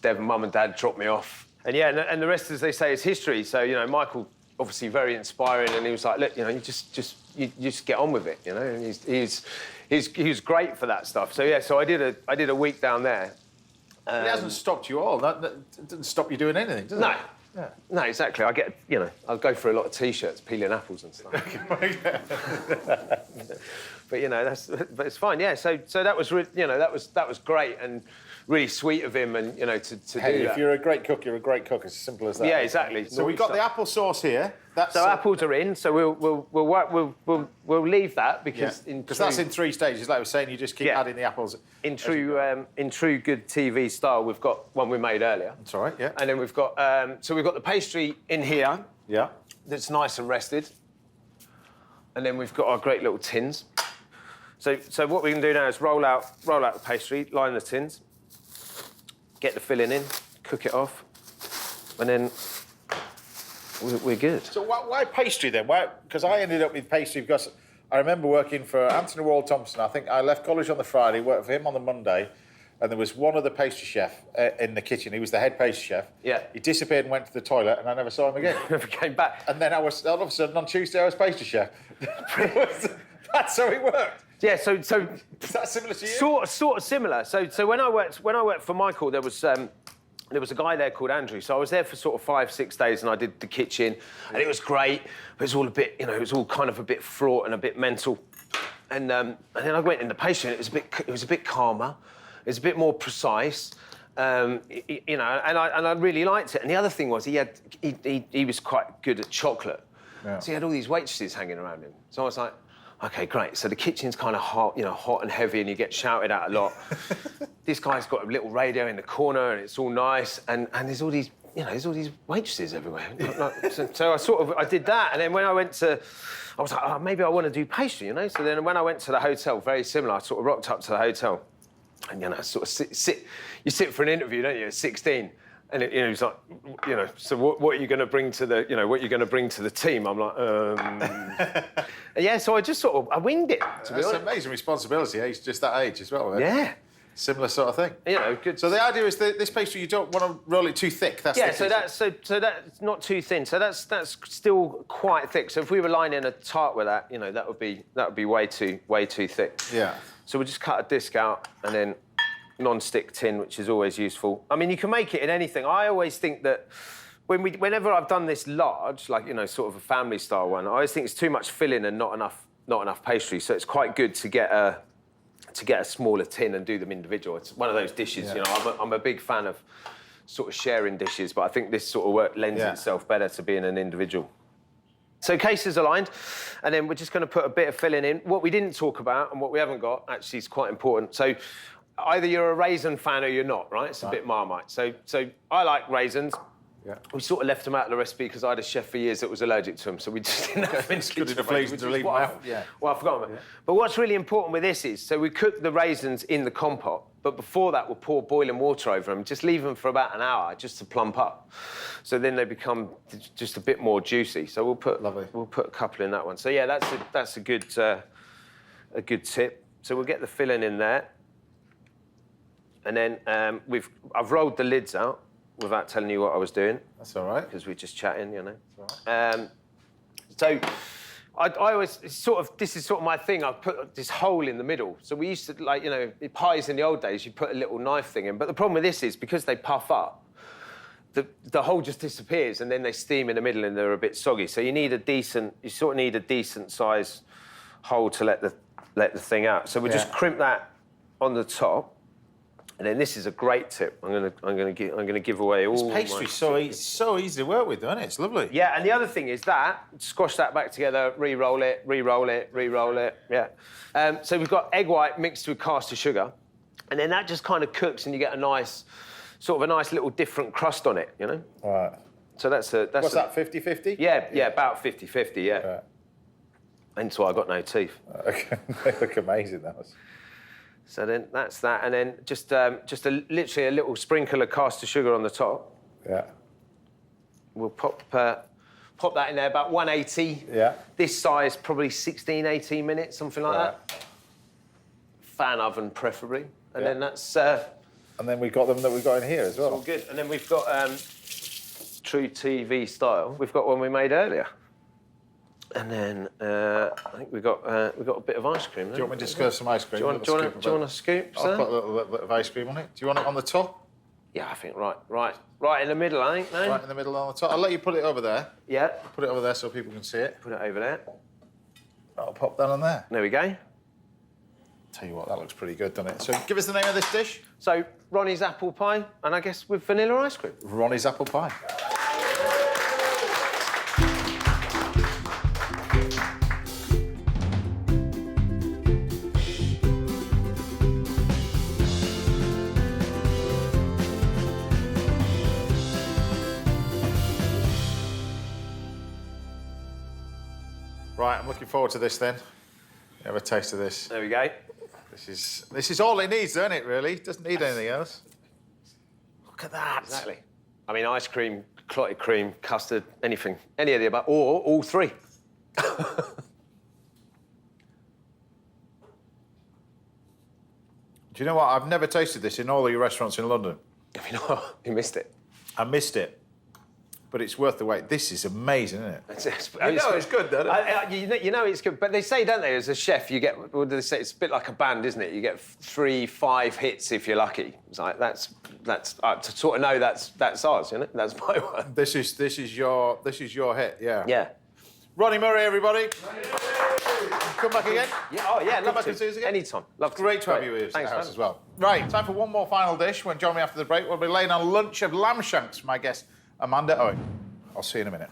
Devon. Mum and Dad dropped me off. And yeah, and the rest, as they say, is history. So, you know, Michael, obviously very inspiring, and he was like, look, you know, you just get on with it, you know. And he was great for that stuff. So yeah, so I did a week down there. It hasn't stopped you all. That doesn't stop you doing anything, does it? No. Yeah. No, exactly. I get, you know, I'll go for a lot of T-shirts, peeling apples and stuff. But you know, but it's fine. Yeah. So that was, you know, that was great and really sweet of him, and you know, to do that. If you're a great cook, you're a great cook. It's as simple as that. Yeah, exactly. So we've got the apple sauce here. So apples are in. So we'll leave that because that's in 3 stages. Like I was saying, you just keep adding the apples. In true good TV style, we've got one we made earlier. That's all right. Yeah. And then we've got the pastry in here. Yeah. That's nice and rested. And then we've got our great little tins. So what we can do now is roll out the pastry, line the tins, get the filling in, cook it off, and then we're good. So why pastry then? Why? Because I ended up with pastry because I remember working for Anthony Wall Thompson. I think I left college on the Friday, worked for him on the Monday, and there was one other pastry chef in the kitchen. He was the head pastry chef. Yeah. He disappeared and went to the toilet, and I never saw him again. Never came back. And then all of a sudden on Tuesday I was pastry chef. That's how it worked. Yeah, so is that similar to you? Sort of similar. So when I worked for Michael, there was a guy there called Andrew. So I was there for sort of 5-6 days, and I did the kitchen, and it was great. But it was all a bit, you know, it was all kind of a bit fraught and a bit mental. And then I went in the pastry, and it was a bit calmer. It was a bit more precise. You know, and I really liked it. And the other thing was he was quite good at chocolate. Yeah. So he had all these waitresses hanging around him. So I was like, OK, great. So the kitchen's kind of hot, you know, hot and heavy, and you get shouted at a lot. This guy's got a little radio in the corner, and it's all nice. And there's all these, you know, there's all these waitresses everywhere. So I did that, and then when I was like, oh, maybe I want to do pastry, you know. So then when I went to the hotel, very similar. I sort of rocked up to the hotel, and you know, sort of you sit for an interview, don't you? At 16. And you know, he's like, you know, so what are you going to bring to the, you know, what are you going to bring to the team? I'm like, yeah. So I just sort of, I winged it. To be honest. That's an amazing responsibility. He's just that age as well. Right? Yeah. Similar sort of thing. You know, good. So the idea is that this pastry, you don't want to roll it too thick. That's yeah. So that's not too thin. So that's still quite thick. So if we were lining a tart with that, you know, that would be way too thick. Yeah. So we just cut a disc out and then non-stick tin, which is always useful. I mean, you can make it in anything. I always think that whenever I've done this large, like, you know, sort of a family style one, I always think it's too much filling and not enough pastry. So it's quite good to get a smaller tin and do them individual. It's one of those dishes, you know. I'm a big fan of sort of sharing dishes, but I think this sort of work lends itself better to being an individual. So cases aligned, and then we're just going to put a bit of filling in. What we didn't talk about and what we haven't got actually is quite important. So either you're a raisin fan or you're not, right? It's a bit Marmite. So I like raisins. Yeah. We sort of left them out of the recipe because I had a chef for years that was allergic to them, so we just didn't have any good enough reason to leave them out. Well, I forgot about it. But what's really important with this is, so we cook the raisins in the compote, but before that we'll pour boiling water over them, just leave them for about an hour just to plump up. So then they become just a bit more juicy. So we'll put a couple in that one. So yeah, that's a good tip. So we'll get the filling in there. And then I've rolled the lids out without telling you what I was doing. That's all right. Because we're just chatting, you know. That's all right. So I always, this is sort of my thing. I put this hole in the middle. So we used to, like, you know, pies in the old days, you put a little knife thing in. But the problem with this is, because they puff up, the hole just disappears, and then they steam in the middle and they're a bit soggy. So you sort of need a decent size hole to let the thing out. So we just crimp that on the top. And then this is a great tip. I'm gonna give away all. This pastry's so easy to work with, isn't it? It's lovely. Yeah, and the other thing is that squash that back together, re-roll it. Yeah. So we've got egg white mixed with caster sugar, and then that just kind of cooks, and you get a nice little different crust on it, you know. All right. So that's that 50-50? Yeah, about 50-50. Yeah. Right. Hence why I got no teeth. Okay, they look amazing. That was. So then that's that, and then literally a little sprinkle of caster sugar on the top. Yeah. We'll pop that in there, about 180. Yeah. This size, probably 16, 18 minutes, something like that. Fan oven, preferably. And then that's... and then we've got them that we've got in here as well. All good. And then we've got true TV style. We've got one we made earlier. And then I think we've got a bit of ice cream. Do you want me to squirt some ice cream? Do you want a scoop, sir? I'll put a little bit of ice cream on it. Do you want it on the top? Yeah, I think right in the middle, I think, no? Right in the middle on the top. I'll let you put it over there. Yeah. Put it over there so people can see it. Put it over there. I'll pop that on there. There we go. Tell you what, that looks pretty good, doesn't it? So give us the name of this dish. So, Ronnie's apple pie, and I guess with vanilla ice cream. Ronnie's apple pie. Right, I'm looking forward to this then. Have a taste of this. There we go. This is all it needs, isn't it, really? It doesn't need anything else. Look at that. Exactly. I mean, ice cream, clotted cream, custard, anything. Any of the above, or all three. Do you know what? I've never tasted this in all your restaurants in London. You know, you missed it. I missed it. But it's worth the wait. This is amazing, isn't it? It's good, don't it? You know it's good, but they say, don't they, as a chef, you get, what do they say? It's a bit like a band, isn't it? You get 3, 5 hits if you're lucky. It's like that's to sort of know that's ours, isn't it? That's my one. This is your hit, yeah. Yeah. Ronnie Murray, everybody. Come back again. Yeah. Oh yeah. Come back and see us again. Anytime. Love to. Great to have you here in the house as well. Right, time for one more final dish. When join me after the break, we'll be laying on lunch of lamb shanks for my guest, Amanda Owen. I'll see you in a minute.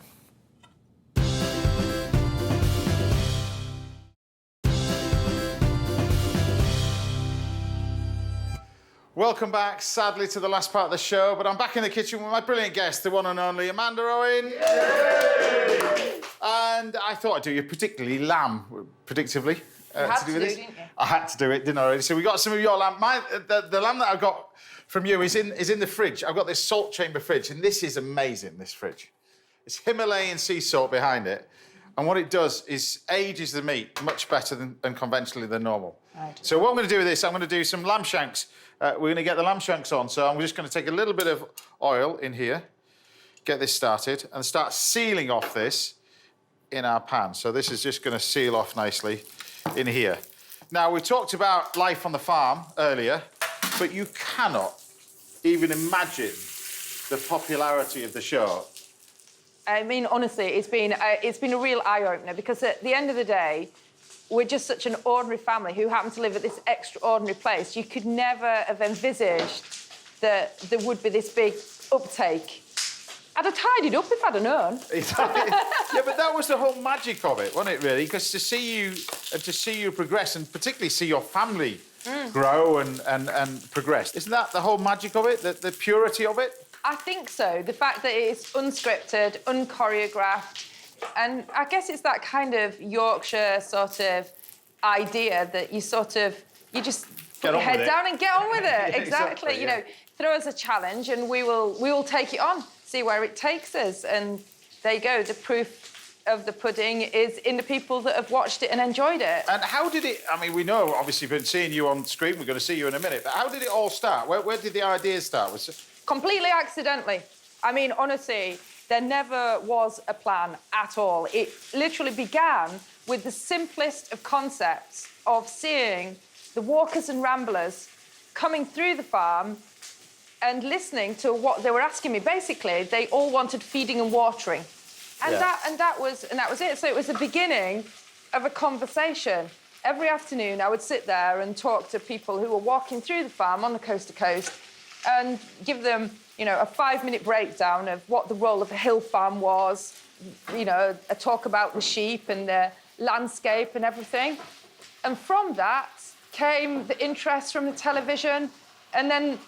Welcome back, sadly, to the last part of the show, but I'm back in the kitchen with my brilliant guest, the one and only Amanda Owen. Yay! And I thought I'd do you particularly lamb, predictively. You had to do this. Didn't you? I had to do it, didn't I, already? So we got some of your lamb. The lamb that I've got from you is in the fridge. I've got this salt chamber fridge, and this is amazing, this fridge. It's Himalayan sea salt behind it. And what it does is ages the meat much better than conventionally than normal. Right. So what I'm going to do with this, I'm going to do some lamb shanks. We're going to get the lamb shanks on. So I'm just going to take a little bit of oil in here, get this started, and start sealing off this in our pan. So this is just going to seal off nicely in here. Now, we talked about life on the farm earlier, but you cannot even imagine the popularity of the show. I mean, honestly, it's been a real eye-opener because at the end of the day, we're just such an ordinary family who happen to live at this extraordinary place. You could never have envisaged that there would be this big uptake. I'd have tidied up if I'd have known. Yeah, but that was the whole magic of it, wasn't it, really? Because to see you progress, and particularly see your family grow and progress, isn't that the whole magic of it, the purity of it? I think so. The fact that it's unscripted, unchoreographed, and I guess it's that kind of Yorkshire sort of idea that you just put your head down and get on with it. Yeah, exactly. yeah. You know, throw us a challenge and we will take it on, see where it takes us. And there you go. The proof of the pudding is in the people that have watched it and enjoyed it. And how did it? I mean, we know obviously been seeing you on screen. We're going to see you in a minute. But how did it all start? Where did the idea start? Completely accidentally. I mean, honestly, there never was a plan at all. It literally began with the simplest of concepts of seeing the walkers and ramblers coming through the farm and listening to what they were asking me. Basically, they all wanted feeding and watering. And that was it. So it was the beginning of a conversation. Every afternoon, I would sit there and talk to people who were walking through the farm on the coast to coast and give them, you know, a 5-minute breakdown of what the role of a hill farm was, you know, a talk about the sheep and the landscape and everything. And from that came the interest from the television and then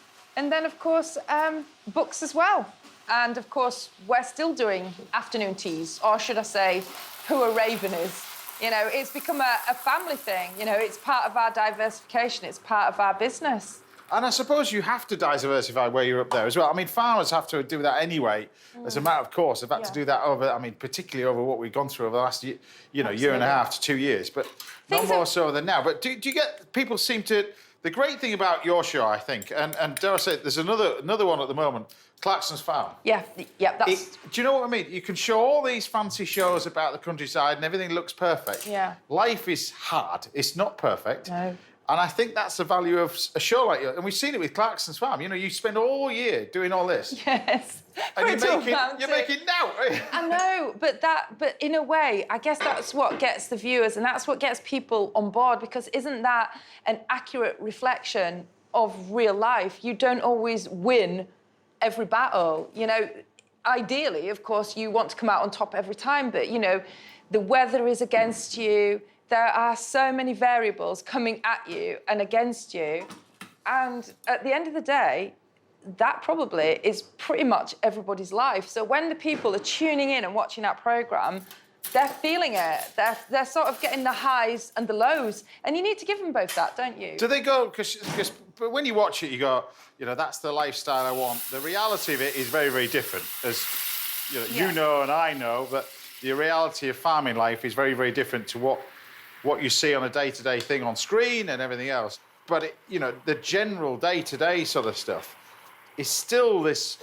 of course, books as well. And, of course, we're still doing afternoon teas, or should I say, Who a Raven Is. You know, it's become a family thing. You know, it's part of our diversification. It's part of our business. And I suppose you have to diversify where you're up there as well. I mean, farmers have to do that anyway. As a matter of course, they've had to do that over, I mean, particularly over what we've gone through over the last year and a half to 2 years, but not more so than now. But do you get, people seem to, the great thing about your show, I think, and dare I say, there's another one at the moment, Clarkson's Farm. Yeah, that's... Do you know what I mean? You can show all these fancy shows about the countryside and everything looks perfect. Yeah. Life is hard. It's not perfect. No. And I think that's the value of a show like yours. And we've seen it with Clarkson's Farm. You know, you spend all year doing all this. Yes. And you're making now. I know, but in a way, I guess that's what gets the viewers and that's what gets people on board, because isn't that an accurate reflection of real life? You don't always win every battle. You know, ideally, of course, you want to come out on top every time, but, you know, the weather is against you. There are so many variables coming at you and against you. And at the end of the day, that probably is pretty much everybody's life. So when the people are tuning in and watching that programme, they're feeling it. They're sort of getting the highs and the lows. And you need to give them both that, don't you? Do they go, because when you watch it, you go, you know, that's the lifestyle I want. The reality of it is very, very different. As you know and I know, but the reality of farming life is very, very different to what you see on a day-to-day thing on screen and everything else. But, you know, the general day-to-day sort of stuff is still this...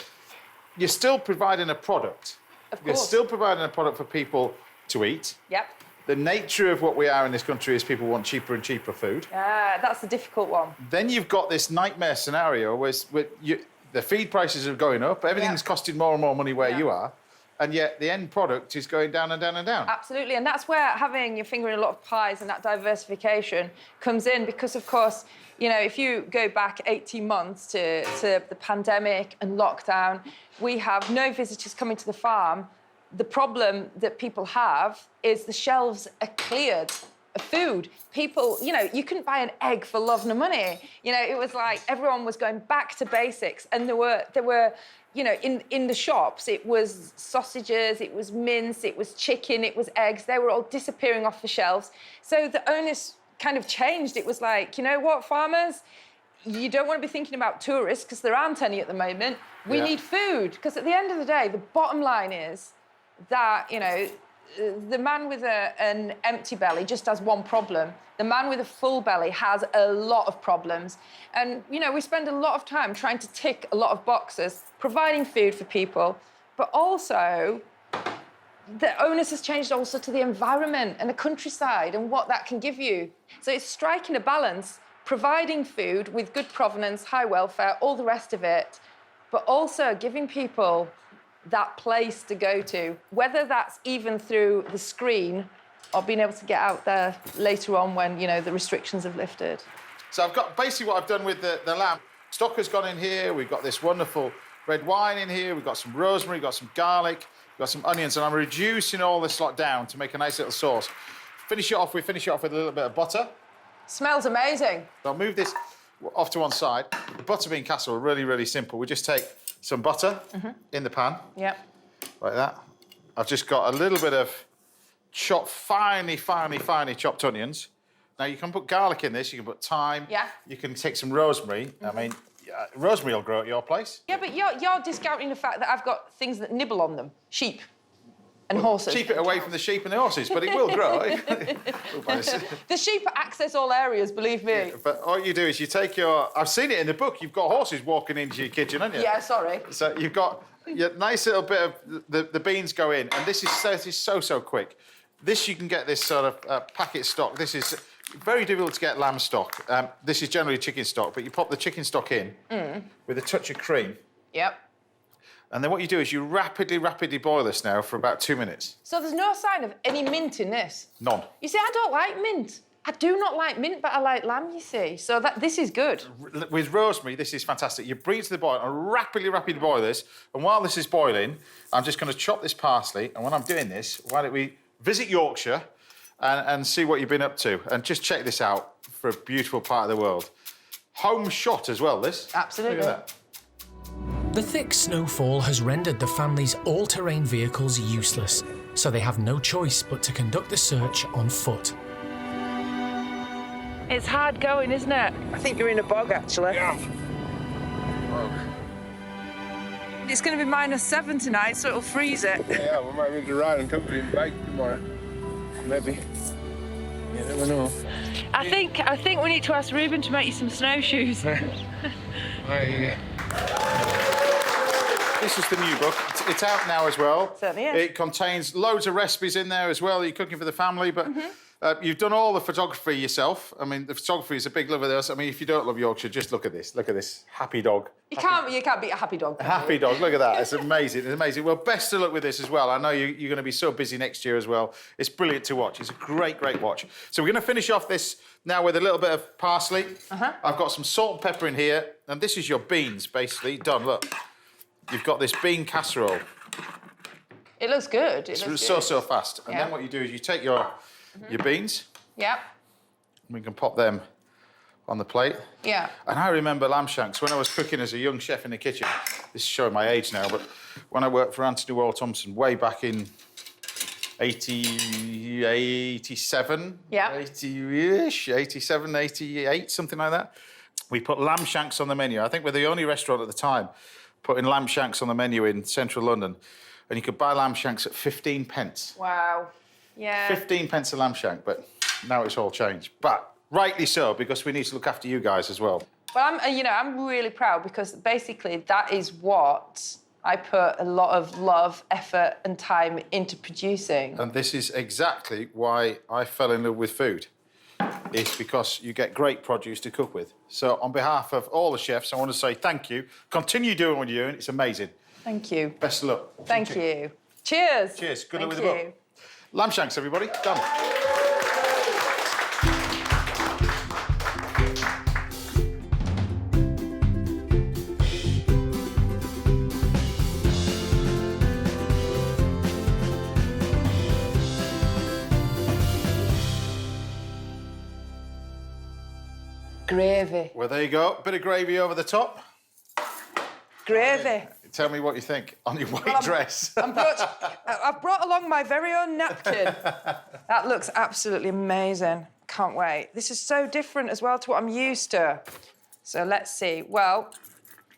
You're still providing a product. Of course. You're still providing a product for people to eat. Yep. The nature of what we are in this country is people want cheaper and cheaper food. That's the difficult one. Then you've got this nightmare scenario where the feed prices are going up, everything's costing more and more money where you are, and yet the end product is going down and down and down. Absolutely, and that's where having your finger in a lot of pies and that diversification comes in, because, of course, you know, if you go back 18 months to the pandemic and lockdown, we have no visitors coming to the farm. The problem that people have is the shelves are cleared of food. People, you know, you couldn't buy an egg for love nor money. You know, it was like everyone was going back to basics, and there were you know, in the shops, it was sausages, it was mince, it was chicken, it was eggs. They were all disappearing off the shelves. So the onus kind of changed. It was like, you know what, farmers, you don't want to be thinking about tourists because there aren't any at the moment. We need food, because at the end of the day, the bottom line is that, you know, the man with an empty belly just has one problem. The man with a full belly has a lot of problems. And, you know, we spend a lot of time trying to tick a lot of boxes, providing food for people, but also the onus has changed also to the environment and the countryside and what that can give you. So it's striking a balance, providing food with good provenance, high welfare, all the rest of it, but also giving people that place to go to, whether that's even through the screen or being able to get out there later on when, you know, the restrictions have lifted. So I've got basically what I've done with the lamb. Stock has gone in here. We've got this wonderful red wine in here. We've got some rosemary, we've got some garlic, we've got some onions, and I'm reducing all this lot down to make a nice little sauce. Finish it off with a little bit of butter. Smells amazing. So I'll move this off to one side. The butter bean casserole, really, really simple. We just take some butter in the pan. Yep. Like that. I've just got a little bit of chopped, finely chopped onions. Now, you can put garlic in this, you can put thyme. Yeah. You can take some rosemary. I mean, rosemary will grow at your place. Yeah, but you're discounting the fact that I've got things that nibble on them. Sheep and horses. Keep it away from the sheep and the horses, but it will grow. The sheep access all areas, believe me. Yeah, but all you do is you take your... I've seen it in the book. You've got horses walking into your kitchen, haven't you? Yeah, sorry. So you've got your nice little bit of... The beans go in, and this is so quick. This, you can get this sort of packet stock. This is very difficult to get lamb stock. This is generally chicken stock, but you pop the chicken stock in with a touch of cream. Yep. And then what you do is you rapidly boil this now for about 2 minutes. So there's no sign of any mint in this? None. You see, I don't like mint. I do not like mint, but I like lamb, you see. So this is good. With rosemary, this is fantastic. You bring it to the boil and rapidly boil this. And while this is boiling, I'm just going to chop this parsley. And when I'm doing this, why don't we visit Yorkshire and see what you've been up to. And just check this out for a beautiful part of the world. Home shot as well, this. Absolutely. Look at that. The thick snowfall has rendered the family's all-terrain vehicles useless, so they have no choice but to conduct the search on foot. It's hard going, isn't it? I think you're in a bog, actually. Yeah. It's going to be -7 tonight, so it'll freeze it. Yeah, we might need to ride and come to the bike tomorrow. Maybe. You never know. I think we need to ask Ruben to make you some snowshoes. This is the new book. It's out now as well. Certainly is. It contains loads of recipes in there as well. You're cooking for the family, but you've done all the photography yourself. I mean, the photography is a big love of this. I mean, if you don't love Yorkshire, just look at this. Look at this happy dog. You can't beat a happy dog. A happy dog. Look at that. It's amazing. It's amazing. Well, best of luck with this as well. I know you're going to be so busy next year as well. It's brilliant to watch. It's a great, great watch. So we're going to finish off this now with a little bit of parsley. I've got some salt and pepper in here, and this is your beans, basically done. Look. You've got this bean casserole. It looks good. It's so fast. And then what you do is you take your beans. Yep. We can pop them on the plate. Yeah. And I remember lamb shanks when I was cooking as a young chef in the kitchen. This is showing my age now, but when I worked for Anthony Royal Thompson way back in 87. Yeah. 80-ish, 87, 88, something like that. We put lamb shanks on the menu. I think we're the only restaurant at the time putting lamb shanks on the menu in central London. And you could buy lamb shanks at 15 pence. Wow. Yeah. 15 pence a lamb shank, but now it's all changed. But rightly so, because we need to look after you guys as well. Well, I'm really proud because basically that is what I put a lot of love, effort and time into producing. And this is exactly why I fell in love with food. It's because you get great produce to cook with. So on behalf of all the chefs, I want to say thank you. Continue doing what you're doing. It's amazing. Thank you. Best of luck. Thank you. Cheers. Cheers. Good luck with the book. Lamb shanks, everybody. Done. Gravy. Well, there you go. Bit of gravy over the top. Gravy. Tell me what you think on your white dress. I've brought along my very own napkin. That looks absolutely amazing. Can't wait. This is so different as well to what I'm used to. So let's see. Well,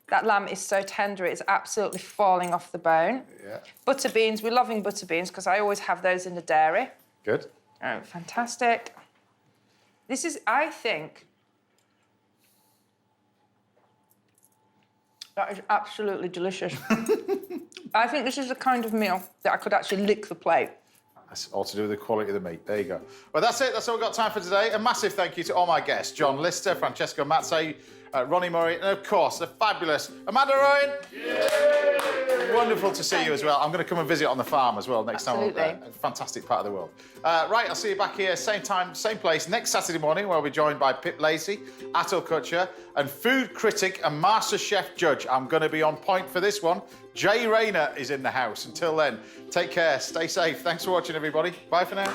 that lamb is so tender, it's absolutely falling off the bone. Yeah. Butter beans, we're loving butter beans because I always have those in the dairy. Good. Oh, fantastic. This is, I think, that is absolutely delicious. I think this is the kind of meal that I could actually lick the plate. That's all to do with the quality of the meat. There you go. Well, that's it. That's all we've got time for today. A massive thank you to all my guests, John Lister, Francesco Mazzei, Ronnie Murray, and of course, the fabulous Amanda Owen. Yay! Wonderful to see you as well. I'm going to come and visit on the farm as well next time. A fantastic part of the world. Right, I'll see you back here, same time, same place, next Saturday morning, where I'll be joined by Pip Lacey, Atul Kutcher, and food critic and master chef judge. I'm going to be on point for this one. Jay Rayner is in the house. Until then, take care, stay safe. Thanks for watching, everybody. Bye for now.